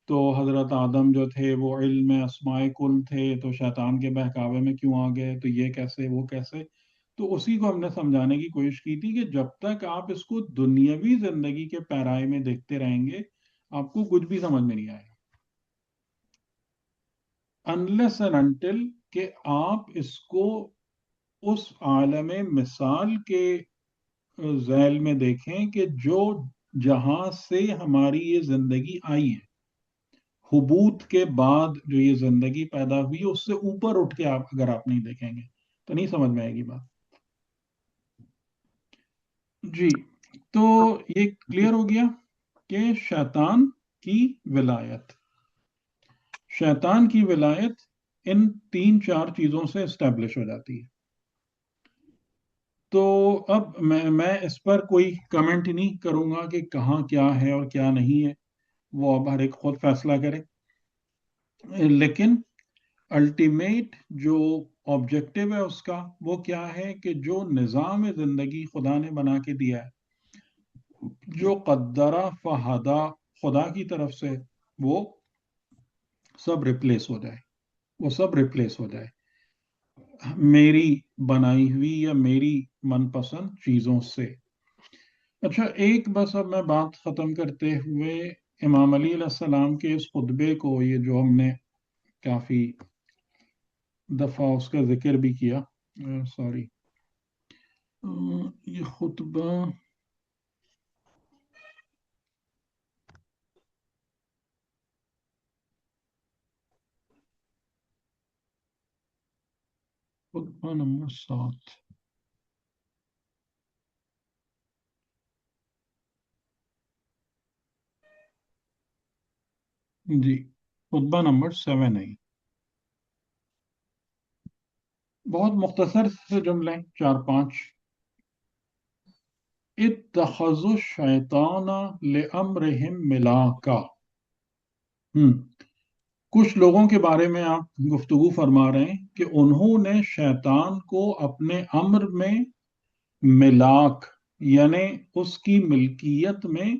تو حضرت آدم جو تھے وہ علم اسماء کل تھے، تو شیطان کے بہکاوے میں کیوں آ گئے، تو یہ کیسے وہ کیسے. تو اسی کو ہم نے سمجھانے کی کوشش کی تھی کہ جب تک آپ اس کو دنیاوی زندگی کے پیرائے میں دیکھتے رہیں گے آپ کو کچھ بھی سمجھ میں نہیں آئے گا، unless and until کہ آپ اس کو اس عالم مثال کے ذیل میں دیکھیں کہ جو جہاں سے ہماری یہ زندگی آئی ہے، حبوط کے بعد جو یہ زندگی پیدا ہوئی ہے، اس سے اوپر اٹھ کے آپ اگر آپ نہیں دیکھیں گے تو نہیں سمجھ میں آئے گی بات. جی تو یہ کلیئر ہو گیا کہ شیطان کی ولایت، شیطان کی ولایت ان 3-4 چیزوں سے اسٹیبلش ہو جاتی ہے. تو اب میں اس پر کوئی کمنٹ نہیں کروں گا کہ کہاں کیا ہے اور کیا نہیں ہے، وہ اب ہر ایک خود فیصلہ کرے. لیکن الٹیمیٹ جو آبجیکٹو ہے اس کا وہ کیا ہے کہ جو نظام زندگی خدا نے بنا کے دیا ہے، جو قدرہ فہدا خدا کی طرف سے، وہ سب ریپلیس ہو جائے، وہ سب ریپلیس ہو جائے میری بنائی ہوئی یا میری من پسند چیزوں سے. اچھا ایک بس اب میں بات ختم کرتے ہوئے امام علی علیہ السلام کے اس خطبے کو، یہ جو ہم نے کافی دفعہ اس کا ذکر بھی کیا، سوری یہ خطبہ نمبر 7، جی خطبہ نمبر 7 ہے. بہت مختصر سے جملے 4-5. اتخذوا الشیطان لامرہم ملاکا. کچھ لوگوں کے بارے میں آپ گفتگو فرما رہے ہیں کہ انہوں نے شیطان کو اپنے امر میں ملاک یعنی اس کی ملکیت میں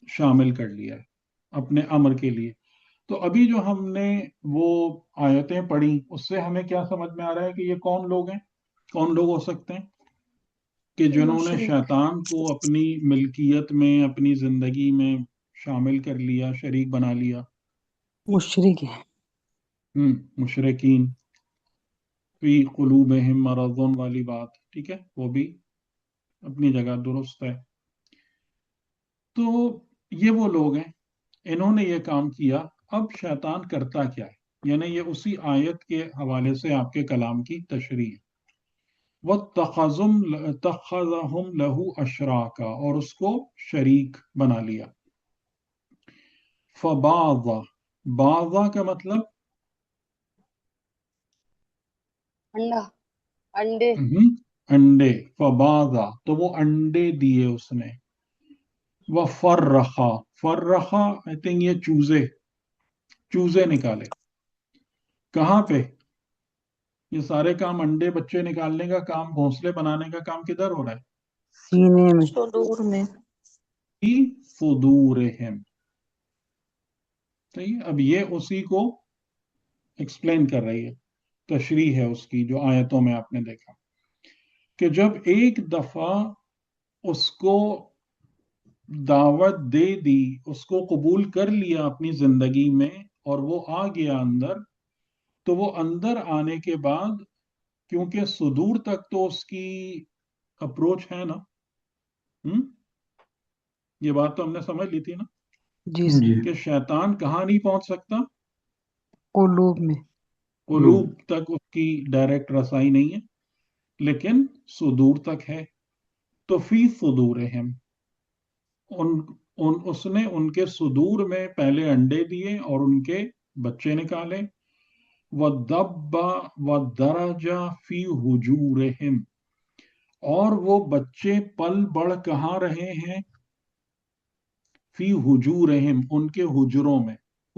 شامل کر لیا ہے اپنے امر کے لیے. تو ابھی جو ہم نے وہ آیتیں پڑھی اس سے ہمیں کیا سمجھ میں آ رہا ہے کہ یہ کون لوگ ہیں، کون لوگ ہو سکتے ہیں کہ جنہوں نے مشرق شیطان کو اپنی ملکیت میں، اپنی زندگی میں شامل کر لیا، شریک بنا لیا. مشرک ہے. مشرکین، فی قلوبہم مرض والی بات، ٹھیک ہے، وہ بھی اپنی جگہ درست ہے. تو یہ وہ لوگ ہیں، انہوں نے یہ کام کیا. اب شیطان کرتا کیا ہے، یعنی یہ اسی آیت کے حوالے سے آپ کے کلام کی تشریح ہے. وَاتَّخَذَهُمْ لَهُ أَشْرَاكًا، اور اس کو شریک بنا لیا. فَبَعْضَ، بعضا کا مطلب انڈا، انڈے. انڈے. فَبَعْضَ تو وہ انڈے دیے اس نے. وَفَرَّخَ، فرخا I think یہ چوزے نکالے. کہاں پہ یہ سارے کام، انڈے بچے نکالنے کا کام، گھونسلے بنانے کا کام کدھر ہو رہا ہے؟ سینے میں. صدور میں. فی صدورہم. صحیح. اب یہ اسی کو ایکسپلین کر رہی ہے، تشریح ہے اس کی جو آیتوں میں آپ نے دیکھا کہ جب ایک دفعہ اس کو دعوت دے دی، اس کو قبول کر لیا اپنی زندگی میں اور وہ آ گیا اندر، تو وہ اندر آنے کے بعد کیونکہ صدور تک تو اس کی اپروچ ہے نا، یہ بات تو ہم نے سمجھ لی تھی نا جی کہ شیطان کہاں نہیں پہنچ سکتا، قلوب میں. قلوب تک اس کی ڈائریکٹ رسائی نہیں ہے، لیکن صدور تک ہے. تو فی صدورہم، اس نے ان کے صدور میں پہلے انڈے دیے اور ان کے بچے نکالے. وَدَبَّ وَدَرَجَ فِي حُجُورِهِمْ، اور وہ بچے پل بڑھ کہاں رہے ہیں؟ فی حجورہم، ان کے حجروں میں.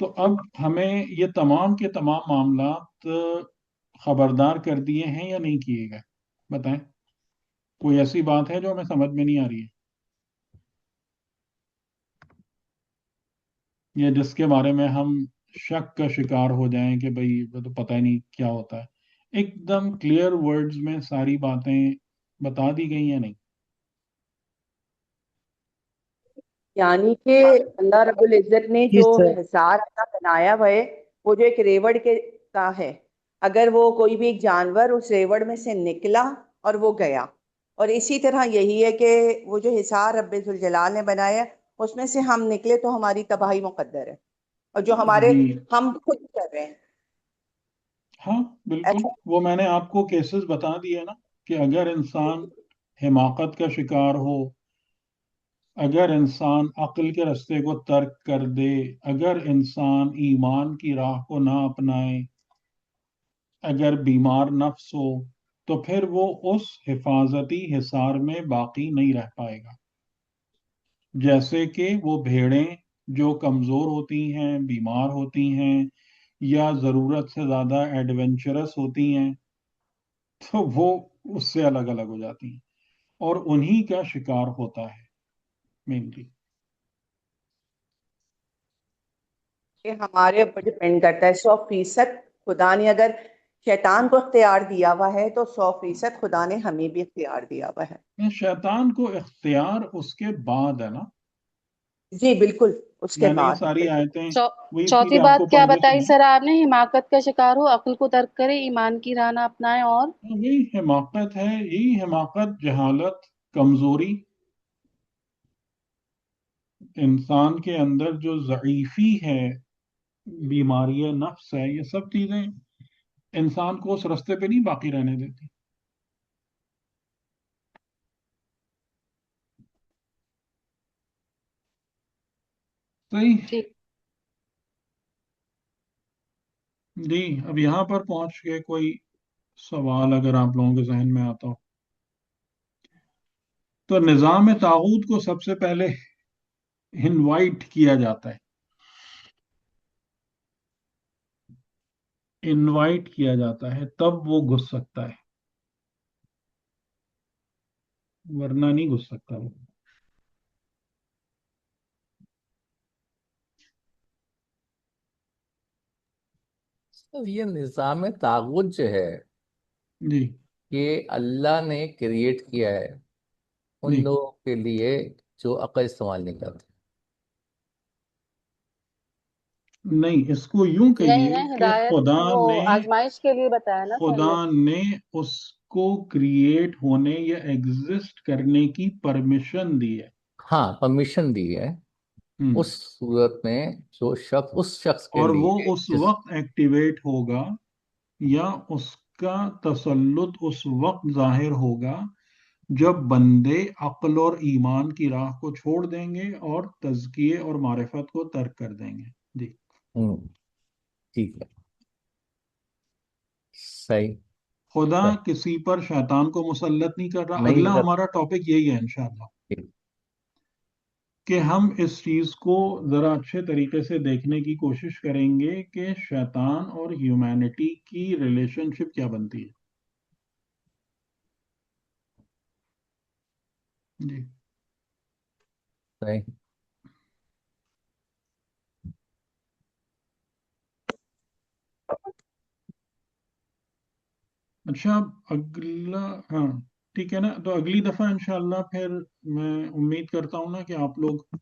تو اب ہمیں یہ تمام کے تمام معاملات خبردار کر دیے ہیں یا نہیں کیے گئے؟ بتائیں، کوئی ایسی بات ہے جو ہمیں سمجھ میں نہیں آ رہی ہے یا جس کے بارے میں ہم شک کا شکار ہو جائیں کہ بھئی وہ تو پتہ ہی نہیں کیا ہوتا ہے؟ ایک دم کلیئر ورڈز میں ساری باتیں بتا دی گئی یا نہیں؟ یعنی کہ اللہ رب العزت نے جی جو سر. حصار اپنا بنایا ہوا ہے وہ جو ایک ریوڑ کے کا ہے، اگر وہ کوئی بھی ایک جانور اس ریوڑ میں سے نکلا اور وہ گیا، اور اسی طرح یہی ہے کہ وہ جو حصار رب ذوالجلال نے بنایا اس میں سے ہم نکلے تو ہماری تباہی مقدر ہے، اور جو ہمارے جی ہم خود کر رہے ہیں ہاں بالکل، ایسا۔ وہ میں نے آپ کو کیسز بتا دیے نا کہ اگر انسان حماقت کا شکار ہو، اگر انسان عقل کے رستے کو ترک کر دے، اگر انسان ایمان کی راہ کو نہ اپنائے، اگر بیمار نفس ہو، تو پھر وہ اس حفاظتی حصار میں باقی نہیں رہ پائے گا۔ جیسے کہ وہ بھیڑیں جو کمزور ہوتی ہیں، بیمار ہوتی ہیں، یا ضرورت سے زیادہ ایڈونچرس ہوتی ہیں، تو وہ اس سے الگ الگ ہو جاتی ہیں اور انہی کا شکار ہوتا ہے مینلی۔ یہ ہمارے اوپر ڈپینڈ کرتا ہے 100%۔ خدا نے اگر شیطان کو اختیار دیا ہوا ہے تو 100% خدا نے ہمیں بھی اختیار دیا ہوا ہے۔ شیطان کو اختیار اس کے بعد ہے نا، جی بالکل، اس کے میں نے یہ بعد ساری بالکل۔ آیتیں وہی اس چوتھی لیے آپ بات کو کیا پڑھ کے بتائی سنائی۔ سر آپ نے؟ حماقت کا شکار ہو، عقل کو ترک کرے، ایمان کی راہ نہ اپنائے، اور یہی حماقت ہے، یہی حماقت، جہالت، کمزوری، انسان کے اندر جو ضعیفی ہے، بیماری نفس ہے، یہ سب چیزیں انسان کو اس رستے پہ نہیں باقی رہنے دیتی۔ صحیح ٹھیک۔ جی، اب یہاں پر پہنچ کے کوئی سوال اگر آپ لوگوں کے ذہن میں آتا ہو تو نظام طاغوت کو سب سے پہلے انوائٹ کیا جاتا ہے، انوائٹ کیا جاتا ہے تب وہ گھس سکتا ہے، ورنہ نہیں گھس سکتا وہ۔ یہ نظام طاغوت جو ہے جی یہ اللہ نے کریٹ کیا ہے ان جی لوگوں کے لیے جو عقل استعمال نہیں کرتے۔ نہیں، اس کو یوں نہیں کہیے نہیں، کہ ہدایت خدا وہ نے آزمائش کے لیے بتایا نا سر خدا یہ۔ نے اس کو کریٹ ہونے یا ایگزسٹ کرنے کی پرمیشن دی ہے۔ ہاں پرمیشن دی ہے ہم۔ اس صورت میں جو شخص اس شخص کے اور وہ لیے اس جس وقت ایکٹیویٹ ہوگا یا اس کا تسلط اس وقت ظاہر ہوگا جب بندے عقل اور ایمان کی راہ کو چھوڑ دیں گے اور تزکیے اور معرفت کو ترک کر دیں گے۔ جی ٹھیک ہے، صحیح خدا صحیح کسی پر شیطان کو مسلط نہیں کر رہا۔ نہیں اگلا کر ہمارا ٹاپک یہی ہے انشاءاللہ کہ ہم اس چیز کو ذرا اچھے طریقے سے دیکھنے کی کوشش کریں گے کہ شیطان اور ہیومینٹی کی ریلیشن شپ کیا بنتی ہے۔ جی صحیح۔ اچھا، اگلا، ہاں ٹھیک ہے نا، تو اگلی دفعہ انشاءاللہ پھر میں امید کرتا ہوں نا کہ آپ لوگ پورے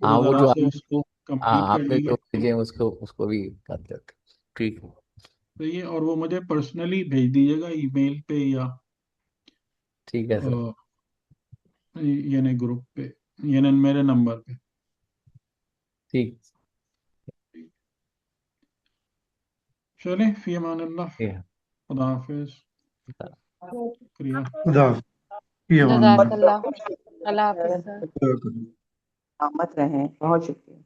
ہاں وہ طرح جو سے اس کو کمپلیٹ کر آپ نے لیجیے۔ جو بھیجے ہیں اس کو بھی کر دیتے۔ ٹھیک ہے، صحیح ہے، اور وہ مجھے پرسنلی بھیج دیجیے گا ای میل پہ یا ٹھیک ہے سر، یعنی گروپ پہ، یعنی میرے نمبر پہ۔ ٹھیک چلیں، فی امان اللہ، ہے۔ خدا حافظ، شکریہ۔ خدا فی امان جزاک اللہ۔ اللہ، اللہ حافظ سر۔ سلامت رہیں، بہت شکریہ۔